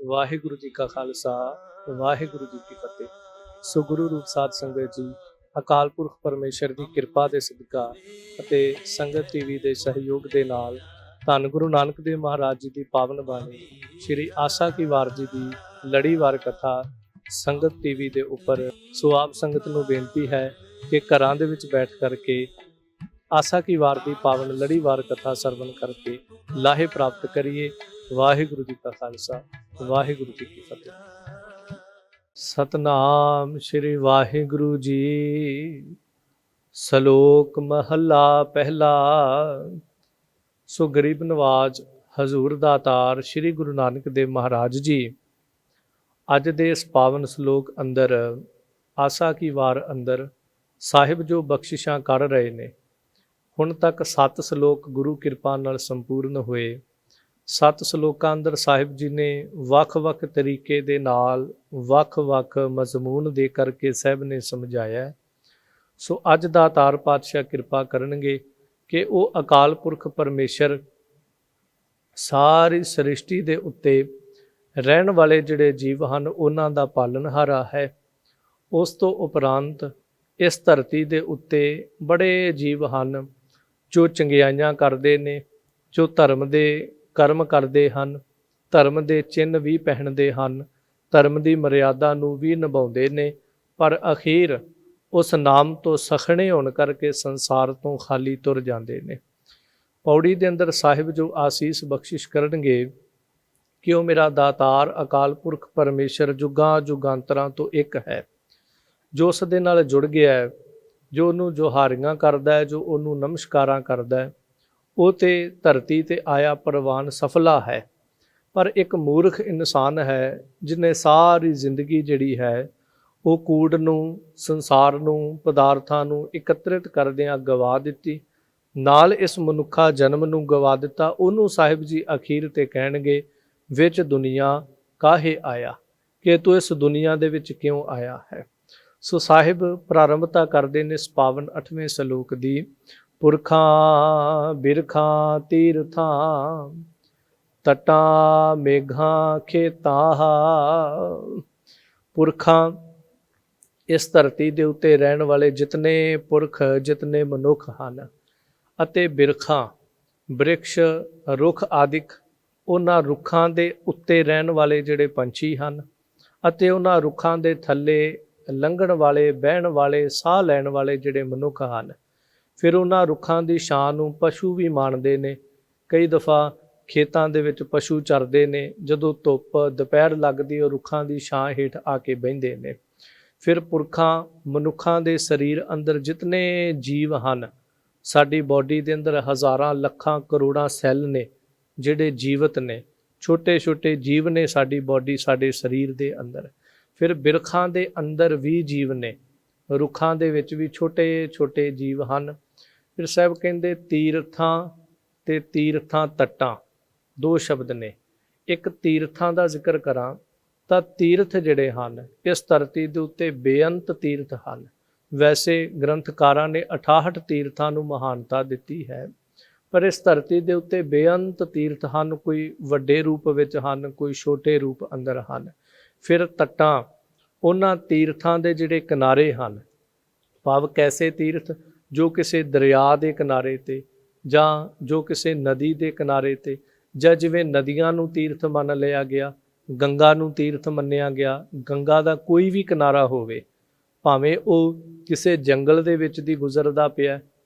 ਵਾਹਿਗੁਰੂ ਜੀ ਕਾ ਖਾਲਸਾ ਵਾਹਿਗੁਰੂ ਜੀ ਕੀ ਫਤਿਹ। ਸੋ ਗੁਰੂ ਰੂਪ ਸਾਧ ਸੰਗਤ ਜੀ, ਅਕਾਲ ਪੁਰਖ ਪਰਮੇਸ਼ਰ ਦੀ ਕਿਰਪਾ ਦੇ ਸਦਕਾ ਅਤੇ ਸੰਗਤ ਟੀਵੀ ਦੇ ਸਹਿਯੋਗ ਦੇ ਨਾਲ ਧੰਨ ਗੁਰੂ ਨਾਨਕ ਦੇਵ ਮਹਾਰਾਜ ਜੀ ਦੀ ਪਾਵਨ ਬਾਣੀ ਸ਼੍ਰੀ ਆਸਾ ਕੀ ਵਾਰ ਜੀ ਦੀ ਲੜੀਵਾਰ ਕਥਾ ਸੰਗਤ ਟੀਵੀ ਦੇ ਉੱਪਰ। ਸੋ ਆਪ ਸੰਗਤ ਨੂੰ ਬੇਨਤੀ ਹੈ ਕਿ ਘਰਾਂ ਦੇ ਵਿੱਚ ਬੈਠ ਕਰਕੇ ਆਸਾ ਕੀ ਵਾਰ ਦੀ ਪਾਵਨ ਲੜੀਵਾਰ ਕਥਾ ਸਰਵਣ ਕਰਕੇ ਲਾਹੇ ਪ੍ਰਾਪਤ ਕਰੀਏ। ਵਾਹਿਗੁਰੂ ਜੀ ਕਾ ਖਾਲਸਾ ਵਾਹਿਗੁਰੂ ਜੀ ਕੀ ਫਤਿਹ। ਸਤਨਾਮ ਸ਼੍ਰੀ ਵਾਹਿਗੁਰੂ ਜੀ। ਸ਼ਲੋਕ ਮਹੱਲਾ ਪਹਿਲਾ। ਸੋ ਗਰੀਬ ਨਵਾਜ ਹਜ਼ੂਰ ਦਾਤਾਰ ਸ਼੍ਰੀ ਗੁਰੂ ਨਾਨਕ ਦੇਵ ਮਹਾਰਾਜ ਜੀ ਅੱਜ ਦੇ ਇਸ ਪਾਵਨ ਸ਼ਲੋਕ ਅੰਦਰ ਆਸਾ ਕੀ ਵਾਰ ਅੰਦਰ ਸਾਹਿਬ ਜੋ ਬਖਸ਼ਿਸ਼ਾਂ ਕਰ ਰਹੇ ਨੇ। ਹੁਣ ਤੱਕ 7 ਸ਼ਲੋਕ ਗੁਰੂ ਕਿਰਪਾ ਨਾਲ ਸੰਪੂਰਨ ਹੋਏ। 7 ਸ਼ਲੋਕਾਂ ਅੰਦਰ ਸਾਹਿਬ ਜੀ ਨੇ ਵੱਖ-ਵੱਖ ਤਰੀਕੇ ਦੇ ਨਾਲ ਵੱਖ-ਵੱਖ ਮਜ਼ਮੂਨ ਦੇ ਕਰਕੇ ਸਾਹਿਬ ਨੇ ਸਮਝਾਇਆ। ਸੋ ਅੱਜ ਦਾਤਾਰ ਪਾਤਸ਼ਾਹ ਕਿਰਪਾ ਕਰਨਗੇ ਕਿ ਉਹ ਅਕਾਲ ਪੁਰਖ ਪਰਮੇਸ਼ਰ ਸਾਰੀ ਸ੍ਰਿਸ਼ਟੀ ਦੇ ਉੱਤੇ ਰਹਿਣ ਵਾਲੇ ਜਿਹੜੇ ਜੀਵ ਹਨ ਉਹਨਾਂ ਦਾ ਪਾਲਣਹਾਰਾ ਹੈ। ਉਸ ਤੋਂ ਉਪਰੰਤ ਇਸ ਧਰਤੀ ਦੇ ਉੱਤੇ ਬੜੇ ਜੀਵ ਹਨ ਜੋ ਚੰਗਿਆਈਆਂ ਕਰਦੇ ਨੇ, ਜੋ ਧਰਮ ਦੇ ਕਰਮ ਕਰਦੇ ਹਨ, ਧਰਮ ਦੇ ਚਿੰਨ੍ਹ ਵੀ ਪਹਿਨਦੇ ਹਨ, ਧਰਮ ਦੀ ਮਰਿਆਦਾ ਨੂੰ ਵੀ ਨਿਭਾਉਂਦੇ ਨੇ, ਪਰ ਅਖੀਰ ਉਸ ਨਾਮ ਤੋਂ ਸਖਣੇ ਹੋਣ ਕਰਕੇ ਸੰਸਾਰ ਤੋਂ ਖਾਲੀ ਤੁਰ ਜਾਂਦੇ ਨੇ। ਪੌੜੀ ਦੇ ਅੰਦਰ ਸਾਹਿਬ ਜੋ ਆਸੀਸ ਬਖਸ਼ਿਸ਼ ਕਰਨਗੇ ਕਿ ਉਹ ਮੇਰਾ ਦਾਤਾਰ ਅਕਾਲ ਪੁਰਖ ਪਰਮੇਸ਼ਰ ਜੁਗਾਂ ਜੁਗਾਂਤਰਾਂ ਤੋਂ ਇੱਕ ਹੈ, ਜੋ ਉਸ ਦੇ ਨਾਲ ਜੁੜ ਗਿਆ ਹੈ, ਜੋ ਉਹਨੂੰ ਜੋਹਾਰੀਆਂ ਕਰਦਾ ਹੈ, ਜੋ ਉਹਨੂੰ ਨਮਸਕਾਰਾਂ ਕਰਦਾ ਹੈ, ਉਹ ਤੇ ਧਰਤੀ ਤੇ ਆਇਆ ਪ੍ਰਵਾਨ ਸਫਲਾ ਹੈ। ਪਰ ਇੱਕ ਮੂਰਖ ਇਨਸਾਨ ਹੈ ਜਿਹਨੇ ਸਾਰੀ ਜ਼ਿੰਦਗੀ ਜਿਹੜੀ ਹੈ ਉਹ ਕੂੜ ਨੂੰ, ਸੰਸਾਰ ਨੂੰ, ਪਦਾਰਥਾਂ ਨੂੰ ਇਕੱਤਰਿਤ ਕਰਦਿਆਂ ਗਵਾ ਦਿੱਤੀ, ਨਾਲ ਇਸ ਮਨੁੱਖਾ ਜਨਮ ਨੂੰ ਗਵਾ ਦਿੱਤਾ। ਉਹਨੂੰ ਸਾਹਿਬ ਜੀ ਅਖੀਰ ਤੇ ਕਹਿਣਗੇ ਵਿੱਚ ਦੁਨੀਆ ਕਾਹੇ ਆਇਆ, ਕਿ ਤੂੰ ਇਸ ਦੁਨੀਆ ਦੇ ਵਿੱਚ ਕਿਉਂ ਆਇਆ ਹੈ। ਸੋ ਸਾਹਿਬ ਪ੍ਰਾਰੰਭਤਾ ਕਰਦੇ ਨੇ ਇਸ ਪਾਵਨ 8ਵੇਂ ਸ਼ਲੋਕ ਦੀ। ਪੁਰਖਾਂ ਬਿਰਖਾਂ ਤੀਰਥਾਂ ਤਟਾਂ ਮੇਘਾਂ ਖੇਤਾਂ। ਪੁਰਖਾਂ ਇਸ ਧਰਤੀ ਦੇ ਉੱਤੇ ਰਹਿਣ ਵਾਲੇ ਜਿਤਨੇ ਪੁਰਖ, ਜਿਤਨੇ ਮਨੁੱਖ ਹਨ, ਅਤੇ ਬਿਰਖਾਂ ਬ੍ਰਿਕਸ਼ ਰੁੱਖ ਆਦਿਕ, ਉਹਨਾਂ ਰੁੱਖਾਂ ਦੇ ਉੱਤੇ ਰਹਿਣ ਵਾਲੇ ਜਿਹੜੇ ਪੰਛੀ ਹਨ, ਅਤੇ ਉਹਨਾਂ ਰੁੱਖਾਂ ਦੇ ਥੱਲੇ ਲੰਘਣ ਵਾਲੇ, ਬਹਿਣ ਵਾਲੇ, ਸਾਹ ਲੈਣ ਵਾਲੇ ਜਿਹੜੇ ਮਨੁੱਖ ਹਨ। ਫਿਰ ਉਹਨਾਂ ਰੁੱਖਾਂ ਦੀ ਛਾਂ ਨੂੰ ਪਸ਼ੂ ਵੀ ਮਾਣਦੇ ਨੇ। ਕਈ ਦਫਾ ਖੇਤਾਂ ਦੇ ਵਿੱਚ ਪਸ਼ੂ ਚਰਦੇ ਨੇ, ਜਦੋਂ ਧੁੱਪ ਦੁਪਹਿਰ ਲੱਗਦੀ ਉਹ ਰੁੱਖਾਂ ਦੀ ਛਾਂ ਹੇਠ ਆ ਕੇ ਬਹਿੰਦੇ ਨੇ। ਫਿਰ ਪੁਰਖਾਂ ਮਨੁੱਖਾਂ ਦੇ ਸਰੀਰ ਅੰਦਰ ਜਿਤਨੇ ਜੀਵ ਹਨ, ਸਾਡੀ ਬੋਡੀ ਦੇ ਅੰਦਰ ਹਜ਼ਾਰਾਂ ਲੱਖਾਂ ਕਰੋੜਾਂ ਸੈੱਲ ਨੇ ਜਿਹੜੇ ਜੀਵਤ ਨੇ, ਛੋਟੇ ਛੋਟੇ ਜੀਵ ਨੇ ਸਾਡੀ ਬੋਡੀ, ਸਾਡੇ ਸਰੀਰ ਦੇ ਅੰਦਰ। ਫਿਰ ਬਿਰਖਾਂ ਦੇ ਅੰਦਰ ਵੀ ਜੀਵ ਨੇ, ਰੁੱਖਾਂ ਦੇ ਵਿੱਚ ਵੀ ਛੋਟੇ ਛੋਟੇ ਜੀਵ ਹਨ। ਫਿਰ ਸਾਹਿਬ ਕਹਿੰਦੇ ਤੀਰਥਾਂ ਤੇ ਤੀਰਥਾਂ ਤੱਟਾਂ, 2 ਸ਼ਬਦ ਨੇ। ਇੱਕ ਤੀਰਥਾਂ ਦਾ ਜ਼ਿਕਰ ਕਰਾਂ ਤਾਂ ਤੀਰਥ ਜਿਹੜੇ ਹਨ ਇਸ ਧਰਤੀ ਦੇ ਉੱਤੇ ਬੇਅੰਤ ਤੀਰਥ ਹਨ। ਵੈਸੇ ਗ੍ਰੰਥਕਾਰਾਂ ਨੇ 68 ਤੀਰਥਾਂ ਨੂੰ ਮਹਾਨਤਾ ਦਿੱਤੀ ਹੈ, ਪਰ ਇਸ ਧਰਤੀ ਦੇ ਉੱਤੇ ਬੇਅੰਤ ਤੀਰਥ ਹਨ। ਕੋਈ ਵੱਡੇ ਰੂਪ ਵਿੱਚ ਹਨ, ਕੋਈ ਛੋਟੇ ਰੂਪ ਅੰਦਰ ਹਨ। ਫਿਰ ਤੱਟਾਂ, ਉਹਨਾਂ ਤੀਰਥਾਂ ਦੇ ਜਿਹੜੇ ਕਿਨਾਰੇ ਹਨ, ਭਾਵ ਕੈਸੇ ਤੀਰਥ ਜੋ ਕਿਸੇ ਦਰਿਆ ਦੇ ਕਿਨਾਰੇ 'ਤੇ, ਜਾਂ ਜੋ ਕਿਸੇ ਨਦੀ ਦੇ ਕਿਨਾਰੇ 'ਤੇ, ਜਾਂ ਜਿਵੇਂ ਨਦੀਆਂ ਨੂੰ ਤੀਰਥ ਮੰਨ ਲਿਆ ਗਿਆ, ਗੰਗਾ ਨੂੰ ਤੀਰਥ ਮੰਨਿਆ ਗਿਆ। ਗੰਗਾ ਦਾ ਕੋਈ ਵੀ ਕਿਨਾਰਾ ਹੋਵੇ, ਭਾਵੇਂ ਉਹ ਕਿਸੇ ਜੰਗਲ ਦੇ ਵਿੱਚ ਦੀ ਗੁਜ਼ਰਦਾ ਪਿਆ,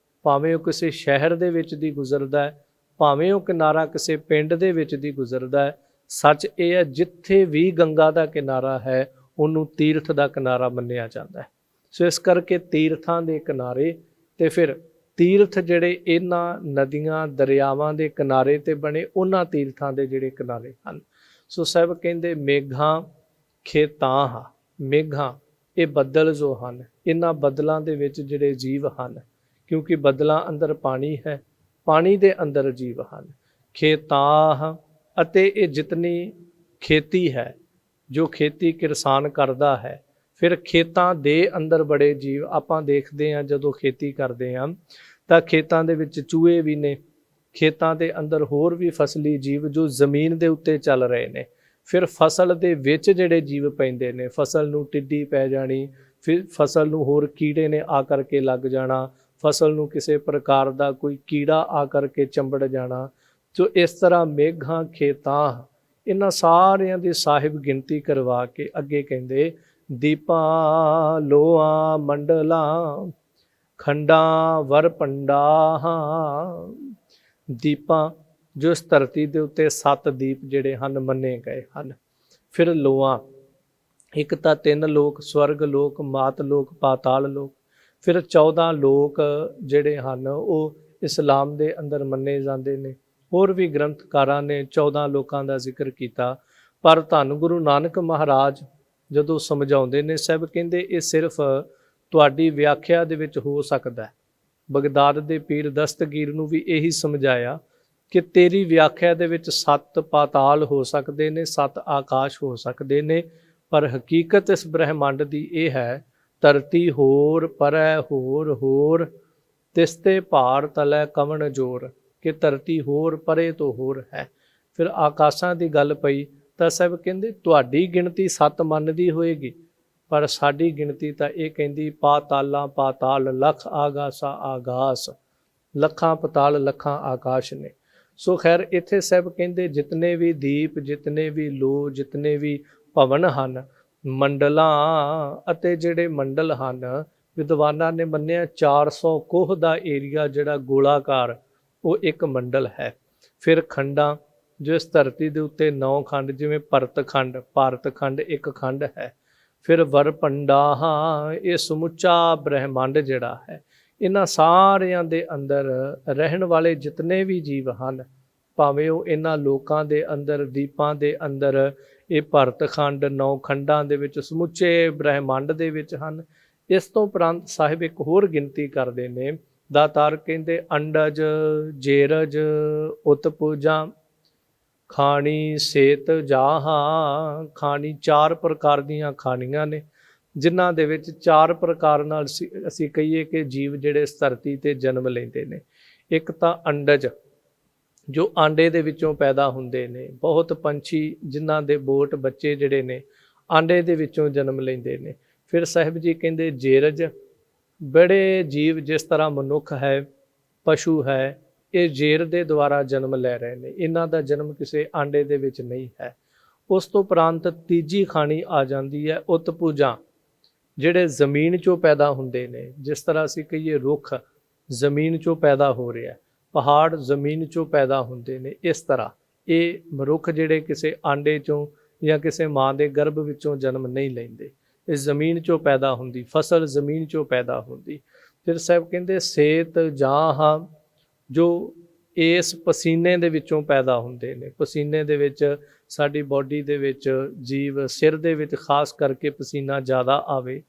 ਭਾਵੇਂ ਉਹ ਕਿਸੇ ਸ਼ਹਿਰ ਦੇ ਵਿੱਚ ਦੀ ਗੁਜ਼ਰਦਾ ਹੈ, ਭਾਵੇਂ ਉਹ ਕਿਨਾਰਾ ਕਿਸੇ ਪਿੰਡ ਦੇ ਵਿੱਚ ਦੀ ਗੁਜ਼ਰਦਾ ਹੈ, ਸੱਚ ਇਹ ਹੈ ਜਿੱਥੇ ਵੀ ਗੰਗਾ ਦਾ ਕਿਨਾਰਾ ਹੈ ਉਹਨੂੰ ਤੀਰਥ ਦਾ ਕਿਨਾਰਾ ਮੰਨਿਆ ਜਾਂਦਾ ਹੈ। ਸੋ ਇਸ ਕਰਕੇ ਤੀਰਥਾਂ ਦੇ ਕਿਨਾਰੇ, ਤੇ ਫਿਰ ਤੀਰਥ ਜਿਹੜੇ ਇਹਨਾਂ ਨਦੀਆਂ ਦਰਿਆਵਾਂ ਦੇ ਕਿਨਾਰੇ 'ਤੇ ਬਣੇ, ਉਹਨਾਂ ਤੀਰਥਾਂ ਦੇ ਜਿਹੜੇ ਕਿਨਾਰੇ ਹਨ। ਸੋ ਸਾਹਿਬ ਕਹਿੰਦੇ ਮੇਘਾਂ ਖੇਤਾਂ। ਮੇਘਾਂ ਇਹ ਬੱਦਲ ਜੋ ਹਨ, ਇਹਨਾਂ ਬੱਦਲਾਂ ਦੇ ਵਿੱਚ ਜਿਹੜੇ ਜੀਵ ਹਨ, ਕਿਉਂਕਿ ਬੱਦਲਾਂ ਅੰਦਰ ਪਾਣੀ ਹੈ, ਪਾਣੀ ਦੇ ਅੰਦਰ ਜੀਵ ਹਨ। ਖੇਤਾਂ, ਅਤੇ ਇਹ ਜਿਤਨੀ ਖੇਤੀ ਹੈ, ਜੋ ਖੇਤੀ ਕਿਸਾਨ ਕਰਦਾ ਹੈ, ਫਿਰ ਖੇਤਾਂ ਦੇ ਅੰਦਰ ਬੜੇ ਜੀਵ ਆਪਾਂ ਦੇਖਦੇ ਹਾਂ। ਜਦੋਂ ਖੇਤੀ ਕਰਦੇ ਹਾਂ ਤਾਂ ਖੇਤਾਂ ਦੇ ਵਿੱਚ ਚੂਹੇ ਵੀ ਨੇ, ਖੇਤਾਂ ਦੇ ਅੰਦਰ ਹੋਰ ਵੀ ਫਸਲੀ ਜੀਵ ਜੋ ਜ਼ਮੀਨ ਦੇ ਉੱਤੇ ਚੱਲ ਰਹੇ ਨੇ। ਫਿਰ ਫਸਲ ਦੇ ਵਿੱਚ ਜਿਹੜੇ ਜੀਵ ਪੈਂਦੇ ਨੇ, ਫਸਲ ਨੂੰ ਟਿੱਡੀ ਪੈ ਜਾਣੀ, ਫਿਰ ਫਸਲ ਨੂੰ ਹੋਰ ਕੀੜੇ ਨੇ ਆ ਕਰਕੇ ਲੱਗ ਜਾਣਾ, ਫਸਲ ਨੂੰ ਕਿਸੇ ਪ੍ਰਕਾਰ ਦਾ ਕੋਈ ਕੀੜਾ ਆ ਕਰਕੇ ਚੰਬੜ ਜਾਣਾ। ਜੋ ਇਸ ਤਰ੍ਹਾਂ ਮੇਘਾਂ ਖੇਤਾਂ, ਇਹਨਾਂ ਸਾਰਿਆਂ ਦੀ ਸਾਹਿਬ ਗਿਣਤੀ ਕਰਵਾ ਕੇ ਅੱਗੇ ਕਹਿੰਦੇ ਦੀਪਾਂ ਲੋਆਂ ਮੰਡਲਾਂ ਖੰਡਾਂ ਵਰ ਪੰਡਾਂ। ਦੀਪਾਂ, ਜੋ ਇਸ ਧਰਤੀ ਦੇ ਉੱਤੇ 7 ਦੀਪ ਜਿਹੜੇ ਹਨ ਮੰਨੇ ਗਏ ਹਨ। ਫਿਰ ਲੋਆਂ, ਇੱਕ ਤਾਂ 3 ਲੋਕ, ਸਵਰਗ ਲੋਕ, ਮਾਤ ਲੋਕ, ਪਾਤਾਲ ਲੋਕ। ਫਿਰ 14 ਲੋਕ ਜਿਹੜੇ ਹਨ ਉਹ ਇਸਲਾਮ ਦੇ ਅੰਦਰ ਮੰਨੇ ਜਾਂਦੇ ਨੇ। ਹੋਰ ਵੀ ਗ੍ਰੰਥਕਾਰਾਂ ਨੇ 14 ਲੋਕਾਂ ਦਾ ਜ਼ਿਕਰ ਕੀਤਾ, ਪਰ ਧੰਨ ਗੁਰੂ ਨਾਨਕ ਮਹਾਰਾਜ ਜਦੋਂ ਸਮਝਾਉਂਦੇ ਨੇ, ਸਾਹਿਬ ਕਹਿੰਦੇ ਇਹ ਸਿਰਫ ਤੁਹਾਡੀ ਵਿਆਖਿਆ ਦੇ ਵਿੱਚ ਹੋ ਸਕਦਾ ਹੈ। ਬਗਦਾਦ ਦੇ ਪੀਰ ਦਸਤਗੀਰ ਨੂੰ ਵੀ ਇਹੀ ਸਮਝਾਇਆ ਕਿ ਤੇਰੀ ਵਿਆਖਿਆ ਦੇ ਵਿੱਚ 7 ਪਾਤਾਲ ਹੋ ਸਕਦੇ ਨੇ, 7 ਆਕਾਸ਼ ਹੋ ਸਕਦੇ ਨੇ, ਪਰ ਹਕੀਕਤ ਇਸ ਬ੍ਰਹਿਮੰਡ ਦੀ ਇਹ ਹੈ, ਧਰਤੀ ਹੋਰ ਪਰੈ ਹੋਰ ਹੋਰ, ਤਿਸਤੇ ਭਾਰ ਤਲੈ ਕਵਣ ਜੋਰ, ਕਿ ਧਰਤੀ ਹੋਰ ਪਰੇ ਤੋਂ ਹੋਰ ਹੈ। ਫਿਰ ਆਕਾਸ਼ਾਂ ਦੀ ਗੱਲ ਪਈ ਤਾਂ ਸਾਹਿਬ ਕਹਿੰਦੇ ਤੁਹਾਡੀ ਗਿਣਤੀ 7 ਮੰਨਦੀ ਹੋਏਗੀ, ਪਰ ਸਾਡੀ ਗਿਣਤੀ ਤਾਂ ਇਹ ਕਹਿੰਦੀ ਪਾਤਾਲਾਂ ਪਾਤਾਲ, ਲੱਖ ਆਗਾਸਾ ਆਗਾਸ, ਲੱਖਾਂ ਪਤਾਲ ਲੱਖਾਂ ਆਕਾਸ਼ ਨੇ। ਸੋ ਖੈਰ ਇੱਥੇ ਸਾਹਿਬ ਕਹਿੰਦੇ ਜਿਤਨੇ ਵੀ ਦੀਪ, ਜਿਤਨੇ ਵੀ ਲੋ, ਜਿਤਨੇ ਵੀ ਭਵਨ ਹਨ, ਮੰਡਲਾਂ ਅਤੇ ਜਿਹੜੇ ਮੰਡਲ ਹਨ, ਵਿਦਵਾਨਾਂ ਨੇ ਮੰਨਿਆ 400 ਕੋਹ ਦਾ ਏਰੀਆ ਜਿਹੜਾ ਗੋਲਾਕਾਰ, ਉਹ ਇੱਕ ਮੰਡਲ ਹੈ। ਫਿਰ ਖੰਡਾਂ, ਜੋ ਇਸ ਧਰਤੀ ਦੇ ਉੱਤੇ 9 ਖੰਡ, ਜਿਵੇਂ ਭਰਤ ਖੰਡ, ਭਾਰਤ ਖੰਡ ਇੱਕ ਖੰਡ ਹੈ। ਫਿਰ ਵਰਪੰਡਾਹਾਂ, ਇਹ ਸਮੁੱਚਾ ਬ੍ਰਹਿਮੰਡ ਜਿਹੜਾ ਹੈ, ਇਹਨਾਂ ਸਾਰਿਆਂ ਦੇ ਅੰਦਰ ਰਹਿਣ ਵਾਲੇ ਜਿਤਨੇ ਵੀ ਜੀਵ ਹਨ, ਭਾਵੇਂ ਉਹ ਇਹਨਾਂ ਲੋਕਾਂ ਦੇ ਅੰਦਰ, ਦੀਪਾਂ ਦੇ ਅੰਦਰ, ਇਹ ਭਰਤ ਖੰਡ 9 ਖੰਡਾਂ ਦੇ ਵਿੱਚ, ਸਮੁੱਚੇ ਬ੍ਰਹਿਮੰਡ ਦੇ ਵਿੱਚ ਹਨ। ਇਸ ਤੋਂ ਉਪਰੰਤ ਸਾਹਿਬ ਇੱਕ ਹੋਰ ਗਿਣਤੀ ਕਰਦੇ ਨੇ, ਦਾਤਾਰ ਕਹਿੰਦੇ ਅੰਡਜ ਜੇਰਜ ਉਤਪੂਜਾਂ ਖਾਣੀ ਸੇਤ ਜਾਹਾਂ। ਖਾਣੀ 4 ਪ੍ਰਕਾਰ ਦੀਆਂ ਖਾਣੀਆਂ ਨੇ, ਜਿਨ੍ਹਾਂ ਦੇ ਵਿੱਚ 4 ਪ੍ਰਕਾਰ ਨਾਲ ਅਸੀਂ ਕਹੀਏ ਕਿ ਜੀਵ ਜਿਹੜੇ ਇਸ ਧਰਤੀ ਤੇ ਜਨਮ ਲੈਂਦੇ ਨੇ। ਇੱਕ ਤਾਂ ਅੰਡਜ, ਜੋ ਆਂਡੇ ਦੇ ਵਿੱਚੋਂ ਪੈਦਾ ਹੁੰਦੇ ਨੇ। ਬਹੁਤ ਪੰਛੀ ਜਿਨ੍ਹਾਂ ਦੇ ਬੋਟ ਬੱਚੇ ਜਿਹੜੇ ਨੇ ਆਂਡੇ ਦੇ ਵਿੱਚੋਂ ਜਨਮ ਲੈਂਦੇ ਨੇ। ਫਿਰ ਸਾਹਿਬ ਜੀ ਕਹਿੰਦੇ ਜੇਰਜ, ਬੜੇ ਜੀਵ ਜਿਸ ਤਰ੍ਹਾਂ ਮਨੁੱਖ ਹੈ, ਪਸ਼ੂ ਹੈ, ਇਹ ਜੇਰ ਦੇ ਦੁਆਰਾ ਜਨਮ ਲੈ ਰਹੇ ਨੇ, ਇਹਨਾਂ ਦਾ ਜਨਮ ਕਿਸੇ ਆਂਡੇ ਦੇ ਵਿੱਚ ਨਹੀਂ ਹੈ। ਉਸ ਤੋਂ ਉਪਰੰਤ ਤੀਜੀ ਖਾਣੀ ਆ ਜਾਂਦੀ ਹੈ ਉਤਪੂਜਾਂ, ਜਿਹੜੇ ਜ਼ਮੀਨ 'ਚੋਂ ਪੈਦਾ ਹੁੰਦੇ ਨੇ। ਜਿਸ ਤਰ੍ਹਾਂ ਅਸੀਂ ਕਹੀਏ ਰੁੱਖ ਜ਼ਮੀਨ 'ਚੋਂ ਪੈਦਾ ਹੋ ਰਿਹਾ, ਪਹਾੜ ਜ਼ਮੀਨ 'ਚੋਂ ਪੈਦਾ ਹੁੰਦੇ ਨੇ, ਇਸ ਤਰ੍ਹਾਂ ਇਹ ਰੁੱਖ ਜਿਹੜੇ ਕਿਸੇ ਆਂਡੇ 'ਚੋਂ ਜਾਂ ਕਿਸੇ ਮਾਂ ਦੇ ਗਰਭ ਵਿੱਚੋਂ ਜਨਮ ਨਹੀਂ ਲੈਂਦੇ, ਇਹ ਜ਼ਮੀਨ 'ਚੋਂ ਪੈਦਾ ਹੁੰਦੀ, ਫਸਲ ਜ਼ਮੀਨ 'ਚੋਂ ਪੈਦਾ ਹੁੰਦੀ। ਫਿਰ ਸਾਹਿਬ ਕਹਿੰਦੇ ਸੇਤ ਜਾਂ, ਜੋ ਇਸ ਪਸੀਨੇ ਦੇ ਵਿੱਚੋਂ ਪੈਦਾ ਹੁੰਦੇ ਨੇ। ਪਸੀਨੇ ਦੇ ਵਿੱਚ ਸਾਡੀ ਬੋਡੀ ਦੇ ਵਿੱਚ ਜੀਵ, ਸਿਰ ਦੇ ਵਿੱਚ ਖਾਸ ਕਰਕੇ ਪਸੀਨਾ ਜ਼ਿਆਦਾ ਆਵੇ,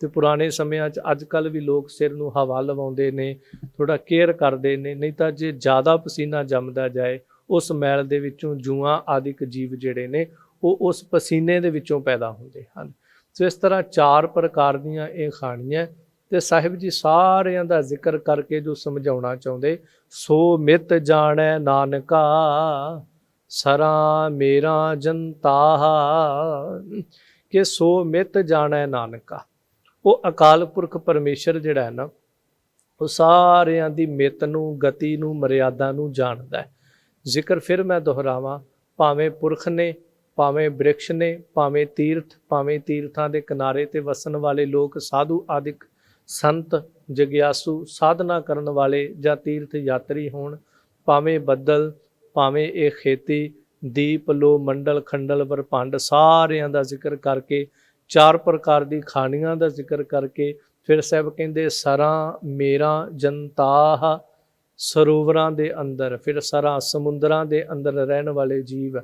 ਤੇ ਪੁਰਾਣੇ ਸਮਿਆਂ 'ਚ, ਅੱਜ ਕੱਲ੍ਹ ਵੀ ਲੋਕ ਸਿਰ ਨੂੰ ਹਵਾ ਲਵਾਉਂਦੇ ਨੇ, ਥੋੜ੍ਹਾ ਕੇਅਰ ਕਰਦੇ ਨੇ, ਨਹੀਂ ਤਾਂ ਜੇ ਜ਼ਿਆਦਾ ਪਸੀਨਾ ਜੰਮਦਾ ਜਾਏ, ਉਸ ਮੈਲ ਦੇ ਵਿੱਚੋਂ ਜੂਆਂ ਆਦਿਕ ਜੀਵ ਜਿਹੜੇ ਨੇ ਉਹ ਉਸ ਪਸੀਨੇ ਦੇ ਵਿੱਚੋਂ ਪੈਦਾ ਹੁੰਦੇ ਹਨ। ਸੋ ਇਸ ਤਰ੍ਹਾਂ 4 ਪ੍ਰਕਾਰ ਦੀਆਂ ਇਹ ਖਾਣੀਆਂ। ਤੇ ਸਾਹਿਬ ਜੀ ਸਾਰਿਆਂ ਦਾ ਜ਼ਿਕਰ ਕਰਕੇ ਜੋ ਸਮਝਾਉਣਾ ਚਾਹੁੰਦੇ, ਸੋ ਮਿਤ ਜਾਣੈ ਨਾਨਕਾ ਸਰਾ ਮੇਰਾ ਜਨਤਾ, ਕਿ ਸੋ ਮਿਤ ਜਾਣੈ ਨਾਨਕਾ। ਉਹ ਅਕਾਲ ਪੁਰਖ ਪਰਮੇਸ਼ਰ ਜਿਹੜਾ ਹੈ ਨਾ, ਉਹ ਸਾਰਿਆਂ ਦੀ ਮਿਤ ਨੂੰ, ਗਤੀ ਨੂੰ, ਮਰਿਆਦਾ ਨੂੰ ਜਾਣਦਾ ਹੈ। ਜ਼ਿਕਰ ਫਿਰ ਮੈਂ ਦੁਹਰਾਵਾਂ, ਭਾਵੇਂ ਪੁਰਖ ਨੇ, ਭਾਵੇਂ ਬ੍ਰਿਕਸ਼ ਨੇ, ਭਾਵੇਂ ਤੀਰਥ, ਭਾਵੇਂ ਤੀਰਥਾਂ ਦੇ ਕਿਨਾਰੇ ਤੇ ਵਸਣ ਵਾਲੇ ਲੋਕ, ਸਾਧੂ ਆਦਿਕ ਸੰਤ, ਜਗਿਆਸੂ, ਸਾਧਨਾ ਕਰਨ ਵਾਲੇ ਜਾਂ ਤੀਰਥ ਯਾਤਰੀ ਹੋਣ, ਭਾਵੇਂ ਬੱਦਲ, ਭਾਵੇਂ ਇਹ ਖੇਤੀ, ਦੀਪ ਲੋ ਮੰਡਲ ਖੰਡਲ ਵਰਪੰਡ, ਸਾਰਿਆਂ ਦਾ ਜ਼ਿਕਰ ਕਰਕੇ, 4 ਪ੍ਰਕਾਰ ਦੀ ਖਾਣੀਆਂ ਦਾ ਜ਼ਿਕਰ ਕਰਕੇ, ਫਿਰ ਸਾਹਿਬ ਕਹਿੰਦੇ ਸਰਾਂ ਮੇਰਾ ਜਨਤਾਹ, ਸਰੋਵਰਾਂ ਦੇ ਅੰਦਰ, ਫਿਰ ਸਰਾਂ ਸਮੁੰਦਰਾਂ ਦੇ ਅੰਦਰ ਰਹਿਣ ਵਾਲੇ ਜੀਵ।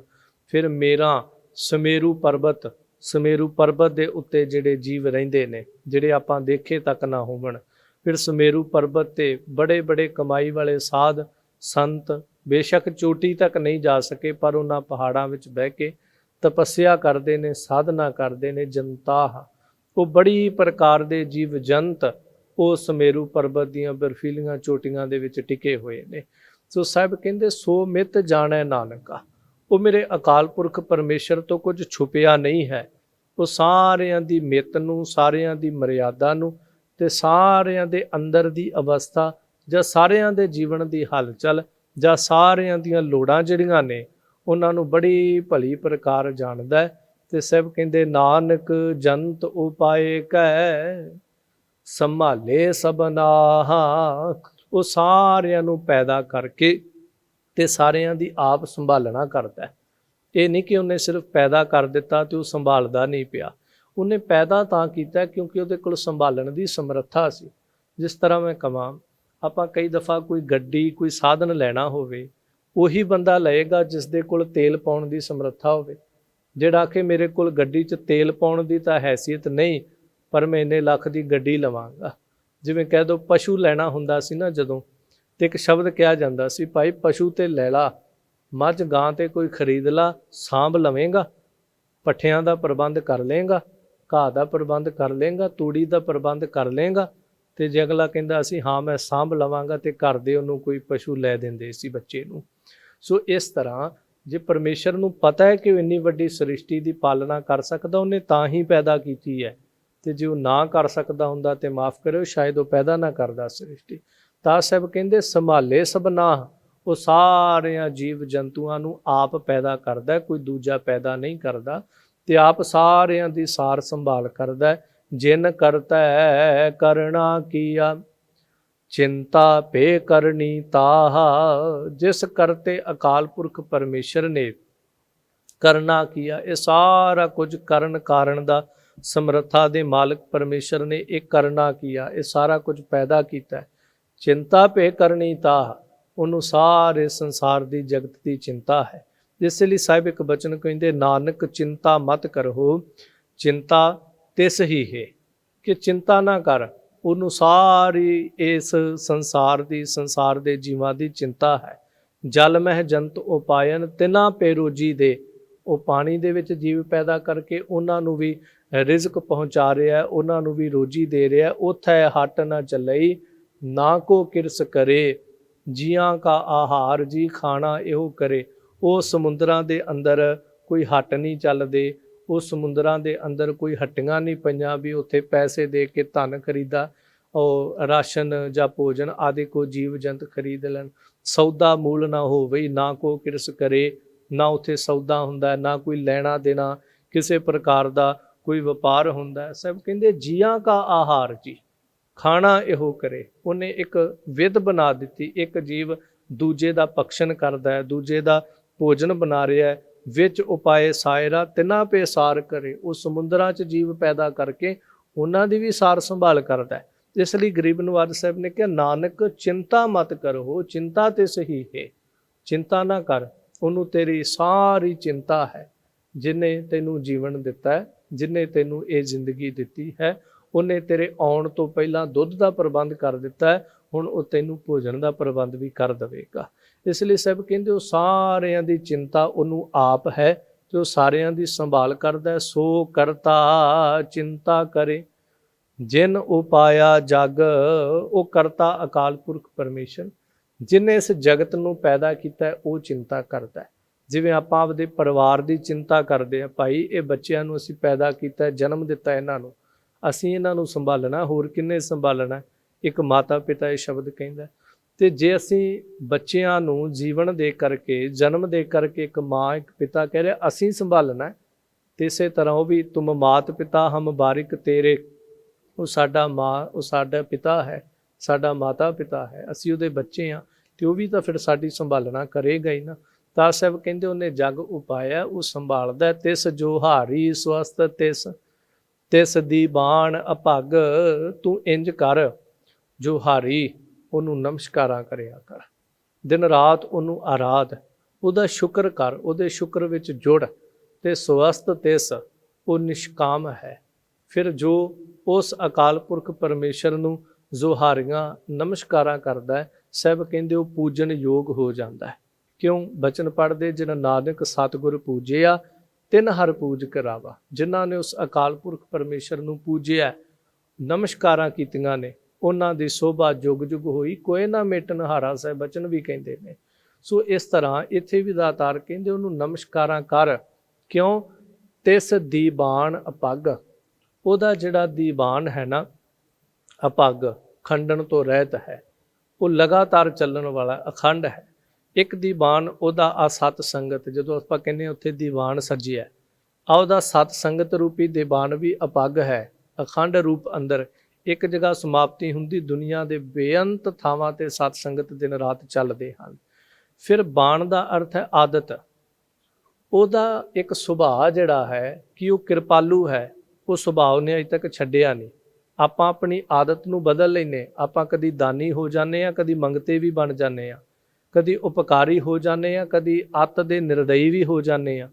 ਫਿਰ ਮੇਰਾ ਸਮੇਰੂ ਪਰਬਤ, ਸਮੇਰੂ ਪਰਬਤ ਦੇ ਉੱਤੇ ਜਿਹੜੇ ਜੀਵ ਰਹਿੰਦੇ ਨੇ, ਜਿਹੜੇ ਆਪਾਂ ਦੇਖੇ ਤੱਕ ਨਾ ਹੋਵਣ। ਫਿਰ ਸਮੇਰੂ ਪਰਬਤ ਤੇ ਬੜੇ ਬੜੇ ਕਮਾਈ ਵਾਲੇ ਸਾਧ ਸੰਤ, ਬੇਸ਼ੱਕ ਚੋਟੀ ਤੱਕ ਨਹੀਂ ਜਾ ਸਕੇ, ਪਰ ਉਹਨਾਂ ਪਹਾੜਾਂ ਵਿੱਚ ਬਹਿ ਕੇ ਤਪੱਸਿਆ ਕਰਦੇ ਨੇ, ਸਾਧਨਾ ਕਰਦੇ ਨੇ। ਜਨਤਾ, ਉਹ ਬੜੀ ਪ੍ਰਕਾਰ ਦੇ ਜੀਵ ਜੰਤ ਉਹ ਸਮੇਰੂ ਪਰਬਤ ਦੀਆਂ ਬਰਫੀਲੀਆਂ ਚੋਟੀਆਂ ਦੇ ਵਿੱਚ ਟਿਕੇ ਹੋਏ ਨੇ। ਸੋ ਸਾਹਿਬ ਕਹਿੰਦੇ ਸੋ ਮਿਤ ਜਾਣੈ ਨਾਨਕਾ, ਉਹ ਮੇਰੇ ਅਕਾਲ ਪੁਰਖ ਪਰਮੇਸ਼ਰ ਤੋਂ ਕੁਝ ਛੁਪਿਆ ਨਹੀਂ ਹੈ। ਉਹ ਸਾਰਿਆਂ ਦੀ ਮਿੱਤ ਨੂੰ, ਸਾਰਿਆਂ ਦੀ ਮਰਿਆਦਾ ਨੂੰ ਤੇ ਸਾਰਿਆਂ ਦੇ ਅੰਦਰ ਦੀ ਅਵਸਥਾ ਜਾਂ ਸਾਰਿਆਂ ਦੇ ਜੀਵਨ ਦੀ ਹਲਚਲ ਜਾਂ ਸਾਰਿਆਂ ਦੀਆਂ ਲੋੜਾਂ ਜਿਹੜੀਆਂ ਨੇ ਉਹਨਾਂ ਨੂੰ ਬੜੀ ਭਲੀ ਪ੍ਰਕਾਰ ਜਾਣਦਾ ਹੈ। ਤੇ ਸਭ ਕਹਿੰਦੇ ਨਾਨਕ ਜੰਤ ਉਪਾਏ ਕੈ ਸੰਭਾਲੇ ਸਭਨਾ। ਉਹ ਸਾਰਿਆਂ ਨੂੰ ਪੈਦਾ ਕਰਕੇ ਤੇ ਸਾਰਿਆਂ ਦੀ ਆਪ ਸੰਭਾਲਣਾ ਕਰਦਾ ਹੈ। ਇਹ ਨਹੀਂ ਕਿ ਉਹਨੇ ਸਿਰਫ ਪੈਦਾ ਕਰ ਦਿੱਤਾ ਤੇ ਉਹ ਸੰਭਾਲਦਾ ਨਹੀਂ ਪਿਆ। ਉਹਨੇ ਪੈਦਾ ਤਾਂ ਕੀਤਾ ਕਿਉਂਕਿ ਉਹਦੇ ਕੋਲ ਸੰਭਾਲਣ ਦੀ ਸਮਰੱਥਾ ਸੀ। ਜਿਸ ਤਰ੍ਹਾਂ ਮੈਂ ਕਹਾਂ, ਆਪਾਂ ਕਈ ਦਫਾ ਕੋਈ ਗੱਡੀ, ਕੋਈ ਸਾਧਨ ਲੈਣਾ ਹੋਵੇ, ਉਹੀ ਬੰਦਾ ਲਏਗਾ ਜਿਸ ਦੇ ਕੋਲ ਤੇਲ ਪਾਉਣ ਦੀ ਸਮਰੱਥਾ ਹੋਵੇ। ਜਿਹੜਾ ਕਿ ਮੇਰੇ ਕੋਲ ਗੱਡੀ 'ਚ ਤੇਲ ਪਾਉਣ ਦੀ ਤਾਂ ਹੈਸੀਅਤ ਨਹੀਂ, ਪਰ ਮੈਂ ਇੰਨੇ ਲੱਖ ਦੀ ਗੱਡੀ ਲਵਾਂਗਾ। ਜਿਵੇਂ ਕਹਿ ਦਿਓ ਪਸ਼ੂ ਲੈਣਾ ਹੁੰਦਾ ਸੀ ਨਾ ਜਦੋਂ, ਤੇ ਇੱਕ ਸ਼ਬਦ ਕਿਹਾ ਜਾਂਦਾ ਸੀ, ਭਾਈ ਪਸ਼ੂ ਤੇ ਲੈ ਲਾ, ਮੱਝ ਗਾਂ ਤੇ ਕੋਈ ਖਰੀਦ ਲਾ, ਸਾਂਭ ਲਵੇਂਗਾ, ਪੱਠਿਆਂ ਦਾ ਪ੍ਰਬੰਧ ਕਰ ਲੇਂਗਾ, ਘਾਹ ਦਾ ਪ੍ਰਬੰਧ ਕਰ ਲੇਂਗਾ, ਤੂੜੀ ਦਾ ਪ੍ਰਬੰਧ ਕਰ ਲੇਂਗਾ। ਤੇ ਜੇ ਅਗਲਾ ਕਹਿੰਦਾ ਸੀ ਹਾਂ ਮੈਂ ਸਾਂਭ ਲਵਾਂਗਾ, ਤੇ ਘਰ ਦੇ ਉਹਨੂੰ ਕੋਈ ਪਸ਼ੂ ਲੈ ਦਿੰਦੇ ਸੀ ਬੱਚੇ ਨੂੰ। ਸੋ ਇਸ ਤਰ੍ਹਾਂ ਜੇ ਪਰਮੇਸ਼ਰ ਨੂੰ ਪਤਾ ਹੈ ਕਿ ਉਹ ਇੰਨੀ ਵੱਡੀ ਸ੍ਰਿਸ਼ਟੀ ਦੀ ਪਾਲਣਾ ਕਰ ਸਕਦਾ, ਉਹਨੇ ਤਾਂ ਹੀ ਪੈਦਾ ਕੀਤੀ ਹੈ। ਤੇ ਜੇ ਉਹ ਨਾ ਕਰ ਸਕਦਾ ਹੁੰਦਾ ਤੇ ਮਾਫ ਕਰਿਓ, ਸ਼ਾਇਦ ਉਹ ਪੈਦਾ ਨਾ ਕਰਦਾ ਸ੍ਰਿਸ਼ਟੀ। ਤਾਂ ਸਭ ਕਹਿੰਦੇ ਸੰਭਾਲੇ ਸਭਨਾ। ਉਹ ਸਾਰਿਆਂ ਜੀਵ ਜੰਤੂਆਂ ਨੂੰ ਆਪ ਪੈਦਾ ਕਰਦਾ, ਕੋਈ ਦੂਜਾ ਪੈਦਾ ਨਹੀਂ ਕਰਦਾ। ਤੇ ਆਪ ਸਾਰਿਆਂ ਦੀ ਸਾਰ ਸੰਭਾਲ ਕਰਦਾ। ਜਿਨ ਕਰਤਾ ਕਰਣਾ ਕੀਆ ਚਿੰਤਾ ਭੇ ਕਰਨੀ ਤਾਹ। ਜਿਸ ਕਰਤੇ ਅਕਾਲ ਪੁਰਖ ਪਰਮੇਸ਼ਰ ਨੇ ਕਰਨਾ ਕੀਆ, ਇਹ ਸਾਰਾ ਕੁਝ ਕਰਨ ਕਾਰਨ ਦਾ ਸਮਰੱਥਾ ਦੇ ਮਾਲਕ ਪਰਮੇਸ਼ਰ ਨੇ ਇਹ ਕਰਨਾ ਕੀਆ, ਇਹ ਸਾਰਾ ਕੁਝ ਪੈਦਾ ਕੀਤਾ। ਚਿੰਤਾ ਭੇ ਕਰਨੀ ਤਾਹ, ਉਹਨੂੰ ਸਾਰੇ ਸੰਸਾਰ ਦੀ ਜਗਤ ਦੀ ਚਿੰਤਾ ਹੈ। ਇਸ ਲਈ ਸਾਹਿਬ ਇੱਕ ਬਚਨ ਕਹਿੰਦੇ, ਨਾਨਕ ਚਿੰਤਾ ਮਤ ਕਰੋ, ਚਿੰਤਾ ਤਿਸ ਹੀ ਹੈ। ਕਿ ਚਿੰਤਾ ਨਾ ਕਰ, ਉਹਨੂੰ ਸਾਰੀ ਇਸ ਸੰਸਾਰ ਦੇ ਜੀਵਾਂ ਦੀ ਚਿੰਤਾ ਹੈ। ਜਲ ਮਹਿ ਜੰਤ ਉਪਾਇਨ ਤਿਨਾ ਪੇ ਰੋਜੀ ਦੇ। ਉਹ ਪਾਣੀ ਦੇ ਵਿੱਚ ਜੀਵ ਪੈਦਾ ਕਰਕੇ ਉਹਨਾਂ ਨੂੰ ਵੀ ਰਿਜ਼ਕ ਪਹੁੰਚਾ ਰਿਹਾ, ਉਹਨਾਂ ਨੂੰ ਵੀ ਰੋਜੀ ਦੇ ਰਿਹਾ। ਉੱਥੇ ਹੱਟ ਨਾ ਚੱਲਈ, ਨਾ ਕੋ ਕਿਰਸ ਕਰੇ, ਜੀਆਂ ਕਾ ਆਹਾਰ ਜੀ ਖਾਣਾ ਇਹੋ ਕਰੇ। ਉਹ ਸਮੁੰਦਰਾਂ ਦੇ ਅੰਦਰ ਕੋਈ ਹੱਟ ਨਹੀਂ ਚੱਲਦੇ, ਉਹ ਸਮੁੰਦਰਾਂ ਦੇ ਅੰਦਰ ਕੋਈ ਹੱਟੀਆਂ ਨਹੀਂ ਪਈਆਂ ਵੀ ਉੱਥੇ ਪੈਸੇ ਦੇ ਕੇ ਧਨ ਖਰੀਦਾ, ਉਹ ਰਾਸ਼ਨ ਜਾਂ ਭੋਜਨ ਆਦਿ ਕੋ ਜੀਵ ਜੰਤ ਖਰੀਦ ਲੈਣ। ਸੌਦਾ ਮੂਲ ਨਾ ਹੋਵੇ, ਨਾ ਕੋ ਕਿਰਸ ਕਰੇ, ਨਾ ਉੱਥੇ ਸੌਦਾ ਹੁੰਦਾ, ਨਾ ਕੋਈ ਲੈਣਾ ਦੇਣਾ ਕਿਸੇ ਪ੍ਰਕਾਰ ਦਾ ਕੋਈ ਵਪਾਰ ਹੁੰਦਾ। ਸਭ ਕਹਿੰਦੇ ਜੀਆਂ ਕਾ ਆਹਾਰ ਜੀ ਖਾਣਾ ਇਹੋ ਕਰੇ। ਉਹਨੇ ਇੱਕ ਵਿਧ ਬਣਾ ਦਿੱਤੀ, ਇੱਕ ਜੀਵ ਦੂਜੇ ਦਾ ਭਕਸ਼ਨ ਕਰਦਾ ਹੈ, ਦੂਜੇ ਦਾ ਭੋਜਨ ਬਣਾ ਰਿਹਾ ਹੈ। ਵਿੱਚ ਉਪਾਏ ਸਾਇਰਾ ਤਿਨਾ ਪੇ ਸਾਰ ਕਰੇ। ਉਹ ਸਮੁੰਦਰਾਂ 'ਚ ਜੀਵ ਪੈਦਾ ਕਰਕੇ ਉਹਨਾਂ ਦੀ ਵੀ ਸਾਰ ਸੰਭਾਲ ਕਰਦਾ ਹੈ। ਇਸ ਲਈ ਗਰੀਬ ਨਵਾਜ ਸਾਹਿਬ ਨੇ ਕਿਹਾ, ਨਾਨਕ ਚਿੰਤਾ ਮਤ ਕਰੋ, ਚਿੰਤਾ ਤੇ ਸਹੀ ਹੈ। ਚਿੰਤਾ ਨਾ ਕਰ, ਉਹਨੂੰ ਤੇਰੀ ਸਾਰੀ ਚਿੰਤਾ ਹੈ। ਜਿਹਨੇ ਤੈਨੂੰ ਜੀਵਨ ਦਿੱਤਾ ਹੈ, ਜਿਹਨੇ ਤੈਨੂੰ ਇਹ ਜ਼ਿੰਦਗੀ ਦਿੱਤੀ ਹੈ, ਉਹਨੇ ਤੇਰੇ ਆਉਣ ਤੋਂ ਪਹਿਲਾਂ ਦੁੱਧ ਦਾ ਪ੍ਰਬੰਧ ਕਰ ਦਿੱਤਾ ਹੈ, ਹੁਣ ਉਹ ਤੈਨੂੰ ਭੋਜਨ ਦਾ ਪ੍ਰਬੰਧ ਵੀ ਕਰ ਦੇਵੇਗਾ। ਇਸ ਲਈ ਸਭ ਕਹਿੰਦੇ ਉਹ ਸਾਰਿਆਂ ਦੀ ਚਿੰਤਾ ਉਹਨੂੰ ਆਪ ਹੈ ਤੇ ਉਹ ਸਾਰਿਆਂ ਦੀ ਸੰਭਾਲ ਕਰਦਾ। ਸੋ ਕਰਤਾ ਚਿੰਤਾ ਕਰੇ ਜਿਨ ਉਪਾਇਆ ਜਗ। ਉਹ ਕਰਤਾ ਅਕਾਲ ਪੁਰਖ ਪਰਮੇਸ਼ਰ, ਜਿਹਨੇ ਇਸ ਜਗਤ ਨੂੰ ਪੈਦਾ ਕੀਤਾ, ਉਹ ਚਿੰਤਾ ਕਰਦਾ। ਜਿਵੇਂ ਆਪਾਂ ਆਪਦੇ ਪਰਿਵਾਰ ਦੀ ਚਿੰਤਾ ਕਰਦੇ ਹਾਂ, ਭਾਈ ਇਹ ਬੱਚਿਆਂ ਨੂੰ ਅਸੀਂ ਪੈਦਾ ਕੀਤਾ, ਜਨਮ ਦਿੱਤਾ, ਇਹਨਾਂ ਨੂੰ ਅਸੀਂ ਇਹਨਾਂ ਨੂੰ ਸੰਭਾਲਣਾ, ਹੋਰ ਕਿੰਨੇ ਸੰਭਾਲਣਾ। ਇੱਕ ਮਾਤਾ ਪਿਤਾ ਇਹ ਸ਼ਬਦ ਕਹਿੰਦਾ। ਤੇ ਜੇ ਅਸੀਂ ਬੱਚਿਆਂ ਨੂੰ ਜੀਵਨ ਦੇ ਕਰਕੇ, ਜਨਮ ਦੇ ਕਰਕੇ ਇੱਕ ਮਾਂ ਇੱਕ ਪਿਤਾ ਕਹਿ ਰਿਹਾ ਅਸੀਂ ਸੰਭਾਲਣਾ, ਤੇ ਇਸੇ ਤਰ੍ਹਾਂ ਉਹ ਵੀ ਤੁਮ ਮਾਤ ਪਿਤਾ ਹਮ ਬਾਰਿਕ ਤੇਰੇ। ਉਹ ਸਾਡਾ ਮਾਂ, ਉਹ ਸਾਡਾ ਪਿਤਾ ਹੈ, ਸਾਡਾ ਮਾਤਾ ਪਿਤਾ ਹੈ, ਅਸੀਂ ਉਹਦੇ ਬੱਚੇ ਹਾਂ, ਤੇ ਉਹ ਵੀ ਤਾਂ ਫਿਰ ਸਾਡੀ ਸੰਭਾਲਣਾ ਕਰੇਗਾ ਹੀ ਨਾ। ਤਾਂ ਸਾਹਿਬ ਕਹਿੰਦੇ ਉਹਨੇ ਜਗ ਉਪਾਇਆ, ਉਹ ਸੰਭਾਲਦਾ। ਤਿਸ ਜੋ ਹਾਰੀ ਸਵਸਤ ਤਿਸ ਦੀ ਬਾਣ ਅਭਗ। ਤੂੰ ਇੰਜ ਕਰ, ਜੋ ਹਾਰੀ ਉਹਨੂੰ ਨਮਸਕਾਰਾਂ ਕਰਿਆ ਕਰ, ਦਿਨ ਰਾਤ ਉਹਨੂੰ ਆਰਾਧ, ਉਹਦਾ ਸ਼ੁਕਰ ਕਰ, ਉਹਦੇ ਸ਼ੁਕਰ ਵਿੱਚ ਜੁੜ। ਤੇ ਸਵਸਤ ਤਿਸ, ਉਹ ਨਿਸ਼ਕਾਮ ਹੈ। ਫਿਰ ਜੋ ਉਸ ਅਕਾਲ ਪੁਰਖ ਪਰਮੇਸ਼ਰ ਨੂੰ ਜੋ ਹਾਰੀਆਂ ਨਮਸਕਾਰਾਂ ਕਰਦਾ ਹੈ, ਸਭ ਕਹਿੰਦੇ ਉਹ ਪੂਜਨ ਯੋਗ ਹੋ ਜਾਂਦਾ ਹੈ। ਕਿਉਂ? ਬਚਨ ਪੜ੍ਹਦੇ, ਜਿਨ ਨਾਨਕ ਸਤਿਗੁਰ ਪੂਜਿਆ ਤਿਨ ਹਰ ਪੂਜ ਕਰਾਵਾ। ਜਿਨ੍ਹਾਂ ਨੇ ਉਸ ਅਕਾਲ ਪੁਰਖ ਪਰਮੇਸ਼ਰ ਨੂੰ ਪੂਜਿਆ, ਨਮਸਕਾਰਾਂ ਕੀਤੀਆਂ ਨੇ, ਉਹਨਾਂ ਦੀ ਸੋਭਾ ਜੁਗ ਜੁਗ ਹੋਈ, ਕੋਈ ਨਾ ਮੇਟਨ ਹਾਰਾ। ਸਾਹਿਬ ਬਚਨ ਵੀ ਕਹਿੰਦੇ ਨੇ। ਸੋ ਇਸ ਤਰ੍ਹਾਂ ਇੱਥੇ ਵੀ ਦਾਤਾਰ ਕਹਿੰਦੇ ਉਹਨੂੰ ਨਮਸਕਾਰਾਂ ਕਰ। ਕਿਉਂ? ਤਿਸ ਦੀਵਾਨ ਅਪੱਗ, ਉਹਦਾ ਜਿਹੜਾ ਦੀਵਾਨ ਹੈ ਨਾ ਅਪੱਗ, ਖੰਡਨ ਤੋਂ ਰਹਿਤ ਹੈ, ਉਹ ਲਗਾਤਾਰ ਚੱਲਣ ਵਾਲਾ ਅਖੰਡ ਹੈ। ਇੱਕ ਦੀਵਾਨ ਉਹਦਾ ਆ ਸਤ ਸੰਗਤ, ਜਦੋਂ ਆਪਾਂ ਕਹਿੰਦੇ ਉੱਥੇ ਦੀਵਾਨ ਸੱਜਿਆ, ਆ ਉਹਦਾ ਸਤ ਸੰਗਤ ਰੂਪੀ ਦੀਵਾਨ ਵੀ ਅਪੱਗ ਹੈ, ਅਖੰਡ ਰੂਪ ਅੰਦਰ। ਇੱਕ ਜਗ੍ਹਾ ਸਮਾਪਤੀ ਹੁੰਦੀ, ਦੁਨੀਆ ਦੇ ਬੇਅੰਤ ਥਾਵਾਂ ਤੇ ਸਤ ਸੰਗਤ ਦਿਨ ਰਾਤ ਚੱਲਦੇ ਹਨ। ਫਿਰ ਬਾਣ ਦਾ ਅਰਥ ਹੈ ਆਦਤ। ਉਹਦਾ ਇੱਕ ਸੁਭਾਅ ਜਿਹੜਾ ਹੈ ਕਿ ਉਹ ਕਿਰਪਾਲੂ ਹੈ, ਉਹ ਸੁਭਾਅ ਨੇ ਅਜੇ ਤੱਕ ਛੱਡਿਆ ਨਹੀਂ। ਆਪਾਂ ਆਪਣੀ ਆਦਤ ਨੂੰ ਬਦਲ ਲੈਂਦੇ, ਆਪਾਂ ਕਦੀ ਦਾਨੀ ਹੋ ਜਾਂਦੇ ਹਾਂ, ਕਦੀ ਮੰਗਤੇ ਵੀ ਬਣ ਜਾਂਦੇ ਹਾਂ, ਕਦੀ ਉਪਕਾਰੀ ਹੋ ਜਾਂਦੇ ਹਾਂ, ਕਦੀ ਅੱਤ ਦੇ ਨਿਰਦਈ ਵੀ ਹੋ ਜਾਂਦੇ ਹਾਂ,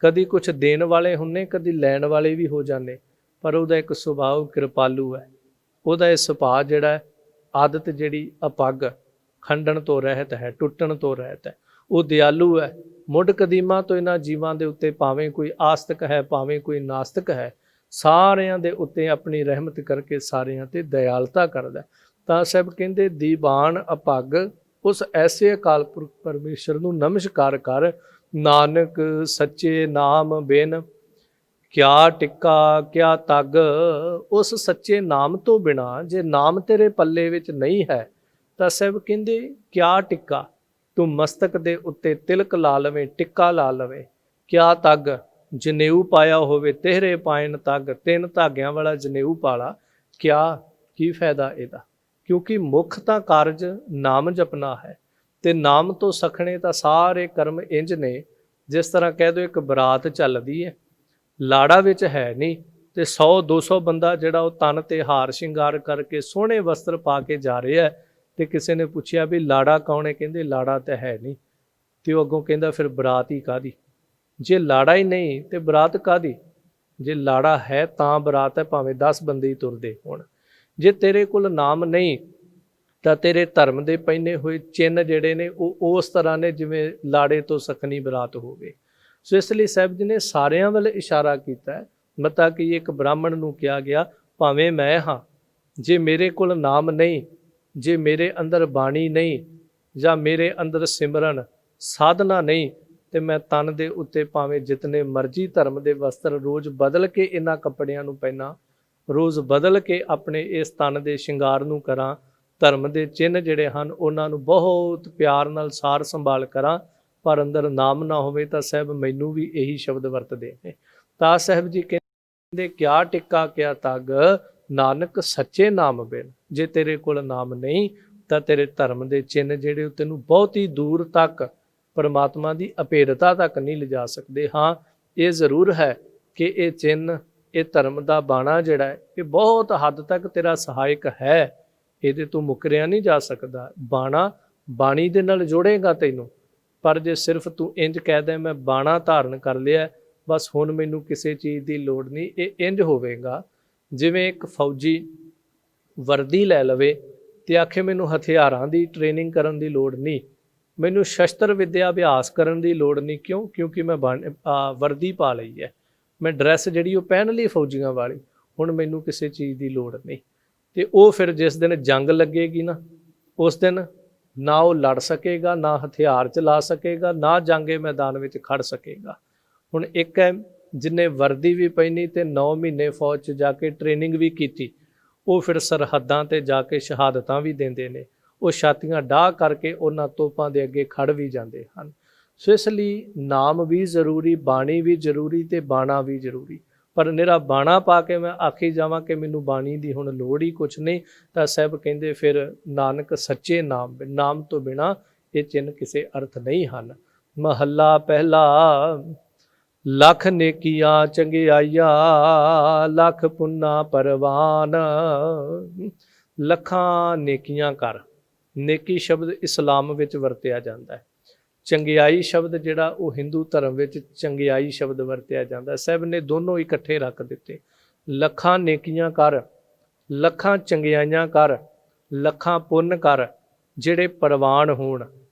ਕਦੀ ਕੁਛ ਦੇਣ ਵਾਲੇ ਹੁੰਨੇ, ਕਦੀ ਲੈਣ ਵਾਲੇ ਵੀ ਹੋ ਜਾਂਦੇ। ਪਰ ਉਹਦਾ ਇੱਕ ਸੁਭਾਅ ਕਿਰਪਾਲੂ ਹੈ। ਉਹਦਾ ਇਹ ਸੁਭਾਅ ਜਿਹੜਾ ਆਦਤ ਜਿਹੜੀ ਅਪੱਗ, ਖੰਡਣ ਤੋਂ ਰਹਿਤ ਹੈ, ਟੁੱਟਣ ਤੋਂ ਰਹਿਤ ਹੈ। ਉਹ ਦਿਆਲੂ ਹੈ। ਮੁੱਢ ਕਦੀਮਾ ਤੋਂ ਇਹਨਾਂ ਜੀਵਾਂ ਦੇ ਉੱਤੇ ਭਾਵੇਂ ਕੋਈ ਆਸਤਕ ਹੈ, ਭਾਵੇਂ ਕੋਈ ਨਾਸਤਕ ਹੈ, ਸਾਰਿਆਂ ਦੇ ਉੱਤੇ ਆਪਣੀ ਰਹਿਮਤ ਕਰਕੇ ਸਾਰਿਆਂ ਤੇ ਦਇਆਲਤਾ ਕਰਦਾ। ਤਾਂ ਸਾਹਿਬ ਕਹਿੰਦੇ ਦੀਵਾਨ ਅਪੱਗ, ਉਸ ਐਸੇ ਅਕਾਲ ਪੁਰਖ ਪਰਮੇਸ਼ਰ ਨੂੰ ਨਮਸਕਾਰ ਕਰ। ਨਾਨਕ ਸੱਚੇ ਨਾਮ ਬਿਨ ਕਿਆ ਟਿੱਕਾ ਕਿਆ ਤੱਗ। ਉਸ ਸੱਚੇ ਨਾਮ ਤੋਂ ਬਿਨਾ ਜੇ ਨਾਮ ਤੇਰੇ ਪੱਲੇ ਵਿੱਚ ਨਹੀਂ ਹੈ ਤਾਂ ਸਾਹਿਬ ਕਹਿੰਦੇ ਕਿਆ ਟਿੱਕਾ, ਤੂੰ ਮਸਤਕ ਦੇ ਉੱਤੇ ਤਿਲਕ ਲਾ ਲਵੇਂ, ਟਿੱਕਾ ਲਾ ਲਵੇਂ, ਕਿਆ ਤੱਗ, ਜਨੇਊ ਪਾਇਆ ਹੋਵੇ ਤੇਰੇ ਪਾਇਨ ਤੱਗ, 3 ਧਾਗਿਆਂ ਵਾਲਾ ਜਨੇਊ ਪਾਲਾ, ਕਿਆ ਕੀ ਫਾਇਦਾ ਇਹਦਾ? ਕਿਉਂਕਿ ਮੁੱਖ ਤਾਂ ਕਾਰਜ ਨਾਮ ਜਪਣਾ ਹੈ, ਤੇ ਨਾਮ ਤੋਂ ਸਖਣੇ ਤਾਂ ਸਾਰੇ ਕਰਮ ਇੰਜ ਨੇ। ਜਿਸ ਤਰ੍ਹਾਂ ਕਹਿ ਦਿਓ ਇੱਕ ਬਰਾਤ ਚੱਲਦੀ ਹੈ, ਲਾੜਾ ਵਿੱਚ ਹੈ ਨਹੀਂ, ਤੇ 100-200 ਬੰਦਾ ਜਿਹੜਾ ਉਹ ਤਨ ਤੇ ਹਾਰ ਸ਼ਿੰਗਾਰ ਕਰਕੇ ਸੋਹਣੇ ਵਸਤਰ ਪਾ ਕੇ ਜਾ ਰਿਹਾ ਹੈ। ਤੇ ਕਿਸੇ ਨੇ ਪੁੱਛਿਆ ਵੀ ਲਾੜਾ ਕੌਣ ਹੈ? ਕਹਿੰਦੇ ਲਾੜਾ ਤਾਂ ਹੈ ਨਹੀਂ। ਤੇ ਉਹ ਅੱਗੋਂ ਕਹਿੰਦਾ ਫਿਰ ਬਰਾਤ ਹੀ ਕਾਹਦੀ? ਜੇ ਲਾੜਾ ਹੀ ਨਹੀਂ ਤੇ ਬਰਾਤ ਕਾਹਦੀ? ਜੇ ਲਾੜਾ ਹੈ ਤਾਂ ਬਰਾਤ ਹੈ, ਭਾਵੇਂ 10 ਬੰਦੇ ਹੀ ਤੁਰਦੇ ਹੋਣ। ਜੇ ਤੇਰੇ ਕੋਲ ਨਾਮ ਨਹੀਂ ਤਾਂ ਤੇਰੇ ਧਰਮ ਦੇ ਪਹਿਨੇ ਹੋਏ ਚਿੰਨ੍ਹ ਜਿਹੜੇ ਨੇ ਉਹ ਉਸ ਤਰ੍ਹਾਂ ਨੇ ਜਿਵੇਂ ਲਾੜੇ ਤੋਂ ਸਖਣੀ ਬਰਾਤ ਹੋਵੇ। ਸੋ ਇਸ ਲਈ ਸਾਹਿਬ ਜੀ ਨੇ ਸਾਰਿਆਂ ਵੱਲ ਇਸ਼ਾਰਾ ਕੀਤਾ ਹੈ। ਮਤਾ ਕਿ ਇੱਕ ਬ੍ਰਾਹਮਣ ਨੂੰ ਕਿਹਾ ਗਿਆ, ਭਾਵੇਂ ਮੈਂ ਹਾਂ, ਜੇ ਮੇਰੇ ਕੋਲ ਨਾਮ ਨਹੀਂ, ਜੇ ਮੇਰੇ ਅੰਦਰ ਬਾਣੀ ਨਹੀਂ, ਜਾਂ ਮੇਰੇ ਅੰਦਰ ਸਿਮਰਨ ਸਾਧਨਾ ਨਹੀਂ, ਤੇ ਮੈਂ ਤਨ ਦੇ ਉੱਤੇ ਭਾਵੇਂ ਜਿਤਨੇ ਮਰਜ਼ੀ ਧਰਮ ਦੇ ਵਸਤਰ ਰੋਜ਼ ਬਦਲ ਕੇ ਇਹਨਾਂ ਕੱਪੜਿਆਂ ਨੂੰ ਪਹਿਨਾਂ, ਰੋਜ਼ ਬਦਲ ਕੇ ਆਪਣੇ ਇਸ ਤਨ ਦੇ ਸ਼ਿੰਗਾਰ ਨੂੰ ਕਰਾਂ, ਧਰਮ ਦੇ ਚਿੰਨ੍ਹ ਜਿਹੜੇ ਹਨ ਉਹਨਾਂ ਨੂੰ ਬਹੁਤ ਪਿਆਰ ਨਾਲ ਸਾਰ ਸੰਭਾਲ ਕਰਾਂ, ਪਰ ਅੰਦਰ ਨਾਮ ਨਾ ਹੋਵੇ ਤਾਂ ਸਾਹਿਬ ਮੈਨੂੰ ਵੀ ਇਹੀ ਸ਼ਬਦ ਵਰਤਦੇ ਨੇ। ਤਾਂ ਸਾਹਿਬ ਜੀ ਕਹਿੰਦੇ ਕਿਆ ਟਿੱਕਾ ਕਿਆ ਤੱਗ, ਨਾਨਕ ਸੱਚੇ ਨਾਮ ਬਿਨ। ਜੇ ਤੇਰੇ ਕੋਲ ਨਾਮ ਨਹੀਂ ਤਾਂ ਤੇਰੇ ਧਰਮ ਦੇ ਚਿੰਨ੍ਹ ਜਿਹੜੇ ਉਹ ਤੈਨੂੰ ਬਹੁਤ ਹੀ ਦੂਰ ਤੱਕ ਪਰਮਾਤਮਾ ਦੀ ਅਪੇਰਤਾ ਤੱਕ ਨਹੀਂ ਲਿਜਾ ਸਕਦੇ। ਹਾਂ, ਇਹ ਜ਼ਰੂਰ ਹੈ ਕਿ ਇਹ ਚਿੰਨ੍ਹ, ਇਹ ਧਰਮ ਦਾ ਬਾਣਾ ਜਿਹੜਾ ਹੈ ਇਹ ਬਹੁਤ ਹੱਦ ਤੱਕ ਤੇਰਾ ਸਹਾਇਕ ਹੈ, ਇਹਦੇ ਤੋਂ ਮੁਕਰਿਆ ਨਹੀਂ ਜਾ ਸਕਦਾ। ਬਾਣਾ ਬਾਣੀ ਦੇ ਨਾਲ ਜੋੜੇਗਾ ਤੈਨੂੰ, ਪਰ ਜੇ ਸਿਰਫ ਤੂੰ ਇੰਜ ਕਹਿ ਦੇ ਮੈਂ ਬਾਣਾ ਧਾਰਨ ਕਰ ਲਿਆ, ਬਸ ਹੁਣ ਮੈਨੂੰ ਕਿਸੇ ਚੀਜ਼ ਦੀ ਲੋੜ ਨਹੀਂ, ਇਹ ਇੰਜ ਹੋਵੇਗਾ ਜਿਵੇਂ ਇੱਕ ਫੌਜੀ ਵਰਦੀ ਲੈ ਲਵੇ ਤੇ ਆਖੇ ਮੈਨੂੰ ਹਥਿਆਰਾਂ ਦੀ ਟ੍ਰੇਨਿੰਗ ਕਰਨ ਦੀ ਲੋੜ ਨਹੀਂ, ਮੈਨੂੰ ਸ਼ਸਤਰ ਵਿੱਦਿਆ ਅਭਿਆਸ ਕਰਨ ਦੀ ਲੋੜ ਨਹੀਂ। ਕਿਉਂ? ਕਿਉਂਕਿ ਮੈਂ ਵਰਦੀ ਪਾ ਲਈ ਹੈ, ਮੈਂ ਡਰੈਸ ਜਿਹੜੀ ਉਹ ਪਹਿਨ ਲਈ ਫੌਜੀਆਂ ਵਾਲੀ, ਹੁਣ ਮੈਨੂੰ ਕਿਸੇ ਚੀਜ਼ ਦੀ ਲੋੜ ਨਹੀਂ। ਤੇ ਉਹ ਫਿਰ ਜਿਸ ਦਿਨ ਜੰਗ ਲੱਗੇਗੀ ਨਾ, ਉਸ ਦਿਨ ਨਾ ਉਹ ਲੜ ਸਕੇਗਾ, ਨਾ ਹਥਿਆਰ ਚਲਾ ਸਕੇਗਾ, ਨਾ ਜੰਗੇ ਮੈਦਾਨ ਵਿੱਚ ਖੜ ਸਕੇਗਾ। ਹੁਣ ਇੱਕ ਹੈ ਜਿਹਨੇ ਵਰਦੀ ਵੀ ਪਹਿਨੀ ਤੇ 9 ਮਹੀਨੇ ਫੌਜ 'ਚ ਜਾ ਕੇ ਟ੍ਰੇਨਿੰਗ ਵੀ ਕੀਤੀ, ਉਹ ਫਿਰ ਸਰਹੱਦਾਂ ਤੇ ਜਾ ਕੇ ਸ਼ਹਾਦਤਾਂ ਵੀ ਦਿੰਦੇ ਨੇ, ਉਹ ਛਾਤੀਆਂ ਡਾਹ ਕਰਕੇ ਉਹਨਾਂ ਤੋਪਾਂ ਦੇ ਅੱਗੇ ਖੜ ਵੀ ਜਾਂਦੇ ਹਨ। ਸੋ ਇਸ ਲਈ ਨਾਮ ਵੀ ਜ਼ਰੂਰੀ, ਬਾਣੀ ਵੀ ਜ਼ਰੂਰੀ ਤੇ ਬਾਣਾ ਵੀ ਜ਼ਰੂਰੀ। ਪਰ ਨਿਰਾ ਬਾਣਾ ਪਾ ਕੇ ਮੈਂ ਆਖੀ ਜਾਵਾਂ ਕਿ ਮੈਨੂੰ ਬਾਣੀ ਦੀ ਹੁਣ ਲੋੜ ਹੀ ਕੁਛ ਨਹੀਂ, ਤਾਂ ਸਾਹਿਬ ਕਹਿੰਦੇ ਫਿਰ ਨਾਨਕ ਸੱਚੇ ਨਾਮ, ਨਾਮ ਤੋਂ ਬਿਨਾ ਇਹ ਚਿੰਨ੍ਹ ਕਿਸੇ ਅਰਥ ਨਹੀਂ ਹਨ। ਮਹੱਲਾ ਪਹਿਲਾ। ਲੱਖ ਨੇਕੀਆਂ ਚੰਗਿਆਈਆਂ, ਲੱਖ ਪੁੰਨਾ ਪਰਵਾਨ। ਲੱਖਾਂ ਨੇਕੀਆਂ ਕਰ। ਨੇਕੀ ਸ਼ਬਦ ਇਸਲਾਮ ਵਿੱਚ ਵਰਤਿਆ ਜਾਂਦਾ ਹੈ। ਚੰਗਿਆਈ ਸ਼ਬਦ ਜਿਹੜਾ ਉਹ ਹਿੰਦੂ ਧਰਮ ਵਿੱਚ ਚੰਗਿਆਈ ਸ਼ਬਦ ਵਰਤਿਆ ਜਾਂਦਾ। ਸਾਹਿਬ ਨੇ ਦੋਨੋਂ ਇਕੱਠੇ ਰੱਖ ਦਿੱਤੇ। ਲੱਖਾਂ ਨੇਕੀਆਂ ਕਰ, ਲੱਖਾਂ ਚੰਗਿਆਈਆਂ ਕਰ, ਲੱਖਾਂ ਪੁੰਨ ਕਰ, ਜਿਹੜੇ ਪ੍ਰਵਾਨ ਹੋਣ,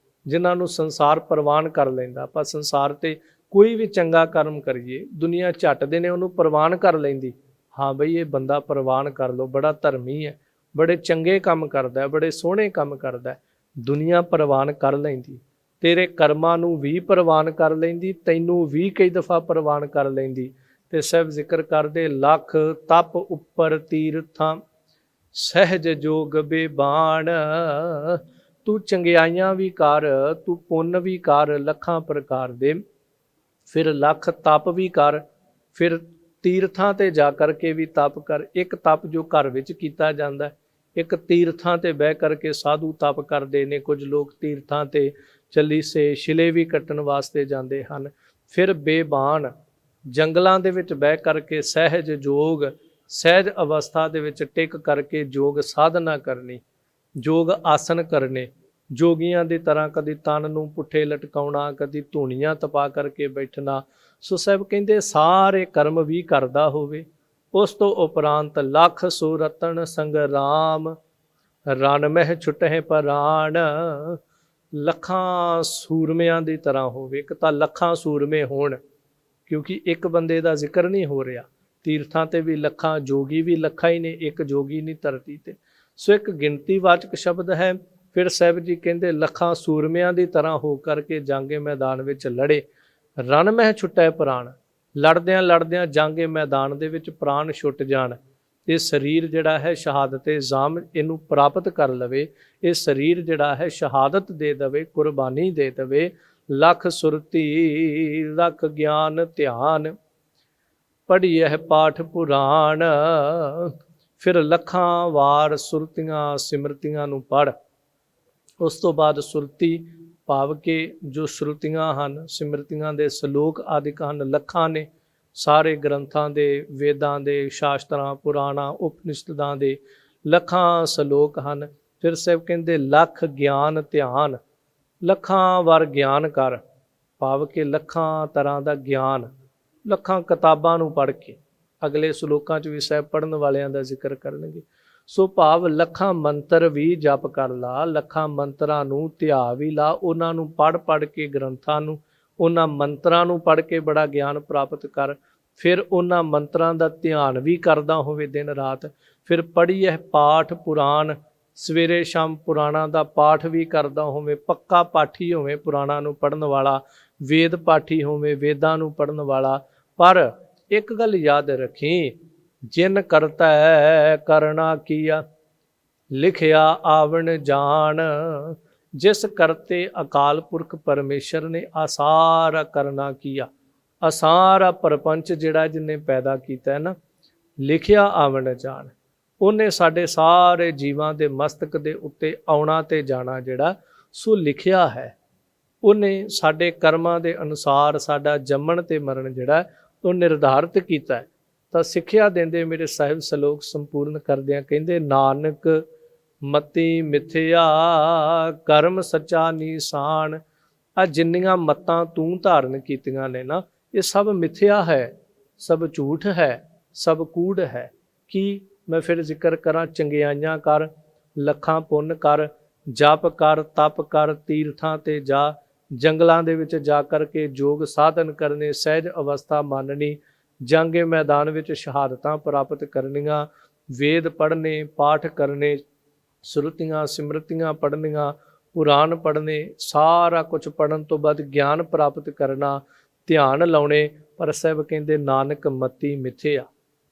ਜਿਨ੍ਹਾਂ ਨੂੰ ਸੰਸਾਰ ਪ੍ਰਵਾਨ ਕਰ ਲੈਂਦਾ। ਆਪਾਂ ਸੰਸਾਰ ਤੇ ਕੋਈ ਵੀ ਚੰਗਾ ਕਰਮ ਕਰੀਏ, ਦੁਨੀਆ ਝੱਟ ਦੇ ਨੇ ਉਹਨੂੰ ਪ੍ਰਵਾਨ ਕਰ ਲੈਂਦੀ। ਹਾਂ ਬਈ ਇਹ ਬੰਦਾ ਪ੍ਰਵਾਨ ਕਰ ਲਓ, ਬੜਾ ਧਰਮੀ ਹੈ, ਬੜੇ ਚੰਗੇ ਕੰਮ ਕਰਦਾ, ਬੜੇ ਸੋਹਣੇ ਕੰਮ ਕਰਦਾ, ਦੁਨੀਆ ਪ੍ਰਵਾਨ ਕਰ ਲੈਂਦੀ। ਤੇਰੇ ਕਰਮਾਂ ਨੂੰ ਵੀ ਪ੍ਰਵਾਨ ਕਰ ਲੈਂਦੀ, ਤੈਨੂੰ ਵੀ ਕਈ ਦਫਾ ਪ੍ਰਵਾਨ ਕਰ ਲੈਂਦੀ। ਤੇ ਸਾਹਿਬ ਜ਼ਿਕਰ ਕਰਦੇ, ਲੱਖ ਤਪ ਉੱਪਰ ਤੀਰਥਾਂ ਸਹਿਜ ਜੋਗ ਬੇਬਾਣ। ਤੂੰ ਚੰਗਿਆਈਆਂ ਵੀ ਕਰ, ਤੂੰ ਪੁੰਨ ਵੀ ਕਰ ਲੱਖਾਂ ਪ੍ਰਕਾਰ ਦੇ, ਫਿਰ ਲੱਖ ਤਪ ਵੀ ਕਰ, ਫਿਰ ਤੀਰਥਾਂ ਤੇ ਜਾ ਕਰਕੇ ਵੀ ਤਪ ਕਰ। ਇੱਕ ਤਪ ਜੋ ਘਰ ਵਿੱਚ ਕੀਤਾ ਜਾਂਦਾ, ਇੱਕ ਤੀਰਥਾਂ ਤੇ ਬਹਿ ਕਰਕੇ ਸਾਧੂ ਤਪ ਕਰਦੇ ਨੇ। ਕੁਝ ਲੋਕ ਤੀਰਥਾਂ ਤੇ ਚਲੀਸੇ ਛਿਲੇ ਵੀ ਕੱਟਣ ਵਾਸਤੇ ਜਾਂਦੇ ਹਨ। ਫਿਰ ਬੇਬਾਨ ਜੰਗਲਾਂ ਦੇ ਵਿੱਚ ਬਹਿ ਕਰਕੇ ਸਹਿਜ ਜੋਗ, ਸਹਿਜ ਅਵਸਥਾ ਦੇ ਵਿੱਚ ਟਿਕ ਕਰਕੇ ਯੋਗ ਸਾਧਨਾ ਕਰਨੀ, ਯੋਗ ਆਸਨ ਕਰਨੇ। ਜੋਗੀਆਂ ਦੀ ਤਰ੍ਹਾਂ ਕਦੀ ਤਨ ਨੂੰ ਪੁੱਠੇ ਲਟਕਾਉਣਾ, ਕਦੀ ਧੂਣੀਆਂ ਤਪਾ ਕਰਕੇ ਬੈਠਣਾ। ਸੋ ਸਾਹਿਬ ਕਹਿੰਦੇ ਸਾਰੇ ਕਰਮ ਵੀ ਕਰਦਾ ਹੋਵੇ। ਉਸ ਤੋਂ ਉਪਰੰਤ ਲੱਖ ਸੋ ਰਤਨ ਸੰਗਰਾਮ, ਰਣ ਮਹਿ ਛੁਟਹਿ ਪ੍ਰਾਣ। ਲੱਖਾਂ ਸੂਰਮਿਆਂ ਦੀ ਤਰ੍ਹਾਂ ਹੋਵੇ। ਇੱਕ ਤਾਂ ਲੱਖਾਂ ਸੂਰਮੇ ਹੋਣ, ਕਿਉਂਕਿ ਇੱਕ ਬੰਦੇ ਦਾ ਜ਼ਿਕਰ ਨਹੀਂ ਹੋ ਰਿਹਾ। ਤੀਰਥਾਂ ਤੇ ਵੀ ਲੱਖਾਂ, ਜੋਗੀ ਵੀ ਲੱਖਾਂ ਹੀ ਨੇ, ਇੱਕ ਜੋਗੀ ਨਹੀਂ ਧਰਤੀ ਤੇ। ਸੋ ਇੱਕ ਗਿਣਤੀਵਾਚਕ ਸ਼ਬਦ ਹੈ। ਫਿਰ ਸਾਹਿਬ ਜੀ ਕਹਿੰਦੇ ਲੱਖਾਂ ਸੂਰਮਿਆਂ ਦੀ ਤਰ੍ਹਾਂ ਹੋ ਕਰਕੇ ਜਾਂਗੇ ਮੈਦਾਨ ਵਿੱਚ ਲੜੇ। ਰਣ ਮਹਿ ਛੁੱਟੈ ਪ੍ਰਾਣ, ਲੜਦਿਆਂ ਲੜਦਿਆਂ ਜਾਂਗੇ ਮੈਦਾਨ ਦੇ ਵਿੱਚ ਪ੍ਰਾਣ ਛੁੱਟ ਜਾਣ। ਇਹ ਸਰੀਰ ਜਿਹੜਾ ਹੈ ਸ਼ਹਾਦਤ ਜਾਮ ਇਹਨੂੰ ਪ੍ਰਾਪਤ ਕਰ ਲਵੇ। ਇਹ ਸਰੀਰ ਜਿਹੜਾ ਹੈ ਸ਼ਹਾਦਤ ਦੇ ਦੇਵੇ, ਕੁਰਬਾਨੀ ਦੇ ਦੇਵੇ। ਲੱਖ ਸੁਰਤੀ ਲੱਖ ਗਿਆਨ ਧਿਆਨ, ਪੜ੍ਹੀਐ ਪਾਠ ਪੁਰਾਣ। ਫਿਰ ਲੱਖਾਂ ਵਾਰ ਸੁਰਤੀਆਂ ਸਿਮਰਤੀਆਂ ਨੂੰ ਪੜ੍ਹ। ਉਸ ਤੋਂ ਬਾਅਦ ਸੁਰਤੀ ਭਾਵ ਕਿ ਜੋ ਸ਼ਰੂਤੀਆਂ ਹਨ, ਸਿਮਰਤੀਆਂ ਦੇ ਸ਼ਲੋਕ ਆਦਿਕ ਹਨ, ਲੱਖਾਂ ਨੇ। ਸਾਰੇ ਗ੍ਰੰਥਾਂ ਦੇ, ਵੇਦਾਂ ਦੇ, ਸ਼ਾਸਤਰਾਂ, ਪੁਰਾਣਾਂ, ਉਪਨਿਸ਼ਦਾਂ ਦੇ ਲੱਖਾਂ ਸ਼ਲੋਕ ਹਨ। ਫਿਰ ਸਾਹਿਬ ਕਹਿੰਦੇ ਲੱਖ ਗਿਆਨ ਧਿਆਨ, ਲੱਖਾਂ ਵਾਰ ਗਿਆਨ ਕਰ, ਭਾਵ ਕਿ ਲੱਖਾਂ ਤਰ੍ਹਾਂ ਦਾ ਗਿਆਨ, ਲੱਖਾਂ ਕਿਤਾਬਾਂ ਨੂੰ ਪੜ੍ਹ ਕੇ। ਅਗਲੇ ਸ਼ਲੋਕਾਂ 'ਚ ਵੀ ਸਾਹਿਬ ਪੜ੍ਹਨ ਵਾਲਿਆਂ ਦਾ ਜ਼ਿਕਰ ਕਰਨਗੇ। ਸੋ ਭਾਵ ਲੱਖਾਂ ਮੰਤਰ ਵੀ ਜਪ ਕਰ ਲਾ, ਲੱਖਾਂ ਮੰਤਰਾਂ ਨੂੰ ਧਿਆ ਵੀ ਲਾ। ਉਹਨਾਂ ਨੂੰ ਪੜ੍ਹ ਕੇ, ਗ੍ਰੰਥਾਂ ਨੂੰ, ਉਹਨਾਂ ਮੰਤਰਾਂ ਨੂੰ ਪੜ੍ਹ ਕੇ ਬੜਾ ਗਿਆਨ ਪ੍ਰਾਪਤ ਕਰ। ਫਿਰ ਉਹਨਾਂ ਮੰਤਰਾਂ ਦਾ ਧਿਆਨ ਵੀ ਕਰਦਾ ਹੋਵੇ ਦਿਨ ਰਾਤ। ਫਿਰ ਪੜ੍ਹੀਐ ਪਾਠ ਪੁਰਾਣ, ਸਵੇਰੇ ਸ਼ਾਮ ਪੁਰਾਣਾਂ ਦਾ ਪਾਠ ਵੀ ਕਰਦਾ ਹੋਵੇ। ਪੱਕਾ ਪਾਠੀ ਹੋਵੇ ਪੁਰਾਣਾਂ ਨੂੰ ਪੜ੍ਹਨ ਵਾਲਾ, ਵੇਦ ਪਾਠੀ ਹੋਵੇ, ਵੇਦਾਂ ਨੂੰ ਪੜ੍ਹਨ ਵਾਲਾ। ਪਰ ਇੱਕ ਗੱਲ ਯਾਦ ਰੱਖੀ, ਜਿਨ ਕਰਤਾ ਕਰਨਾ ਕੀਆ, ਲਿਖਿਆ ਆਵਣ ਜਾਣ। ਜਿਸ ਕਰਤੇ ਅਕਾਲ ਪੁਰਖ ਪਰਮੇਸ਼ਰ ਨੇ ਆ ਸਾਰਾ ਕਰਨਾ ਕੀਆ, ਆ ਸਾਰਾ ਪ੍ਰਪੰਚ ਜਿਹੜਾ ਜਿਹਨੇ ਪੈਦਾ ਕੀਤਾ ਹੈ ਨਾ, ਲਿਖਿਆ ਆਵਣ ਜਾਣ। ਉਹਨੇ ਸਾਡੇ ਸਾਰੇ ਜੀਵਾਂ ਦੇ ਮਸਤਕ ਦੇ ਉੱਤੇ ਆਉਣਾ ਤੇ ਜਾਣਾ ਜਿਹੜਾ ਸੋ ਲਿਖਿਆ ਹੈ। ਉਹਨੇ ਸਾਡੇ ਕਰਮਾਂ ਦੇ ਅਨੁਸਾਰ ਸਾਡਾ ਜੰਮਣ ਤੇ ਮਰਨ ਜਿਹੜਾ ਉਹ ਨਿਰਧਾਰਿਤ ਕੀਤਾ ਹੈ। ਤਾਂ ਸਿੱਖਿਆ ਦਿੰਦੇ ਮੇਰੇ ਸਾਹਿਬ ਸ਼ਲੋਕ ਸੰਪੂਰਨ ਕਰਦਿਆਂ ਕਹਿੰਦੇ, ਨਾਨਕ ਮਤੀ ਮਿਥਿਆ ਕਰਮ ਸੱਚਾ ਨੀਸਾਨ। ਆ ਜਿੰਨੀਆਂ ਮੱਤਾਂ ਤੂੰ ਧਾਰਨ ਕੀਤੀਆਂ ਨੇ ਨਾ, ਇਹ ਸਭ ਮਿਥਿਆ ਹੈ, ਸਭ ਝੂਠ ਹੈ, ਸਭ ਕੂੜ ਹੈ। ਕੀ ਮੈਂ ਫਿਰ ਜ਼ਿਕਰ ਕਰਾਂ, ਚੰਗਿਆਈਆਂ ਕਰ, ਲੱਖਾਂ ਪੁੰਨ ਕਰ, ਜਪ ਕਰ, ਤਪ ਕਰ, ਤੀਰਥਾਂ ਤੇ ਜਾ, ਜੰਗਲਾਂ ਦੇ ਵਿੱਚ ਜਾ ਕਰਕੇ ਯੋਗ ਸਾਧਨ ਕਰਨੇ, ਸਹਿਜ ਅਵਸਥਾ ਮੰਨਣੀ, ਜਾਂਗੇ ਮੈਦਾਨ ਵਿੱਚ ਸ਼ਹਾਦਤਾਂ ਪ੍ਰਾਪਤ ਕਰਨੀਆਂ, ਵੇਦ ਪੜ੍ਹਨੇ, ਪਾਠ ਕਰਨੇ, ਸ਼ਰੂਤੀਆਂ ਸਿਮਰਤੀਆਂ ਪੜ੍ਹਨੀਆਂ, ਪੁਰਾਣ ਪੜ੍ਹਨੇ, ਸਾਰਾ ਕੁਝ ਪੜ੍ਹਨ ਤੋਂ ਬਾਅਦ ਗਿਆਨ ਪ੍ਰਾਪਤ ਕਰਨਾ, ਧਿਆਨ ਲਾਉਣੇ। ਪਰ ਸਾਹਿਬ ਕਹਿੰਦੇ ਨਾਨਕ ਮਤੀ ਮਿਥਿਆ,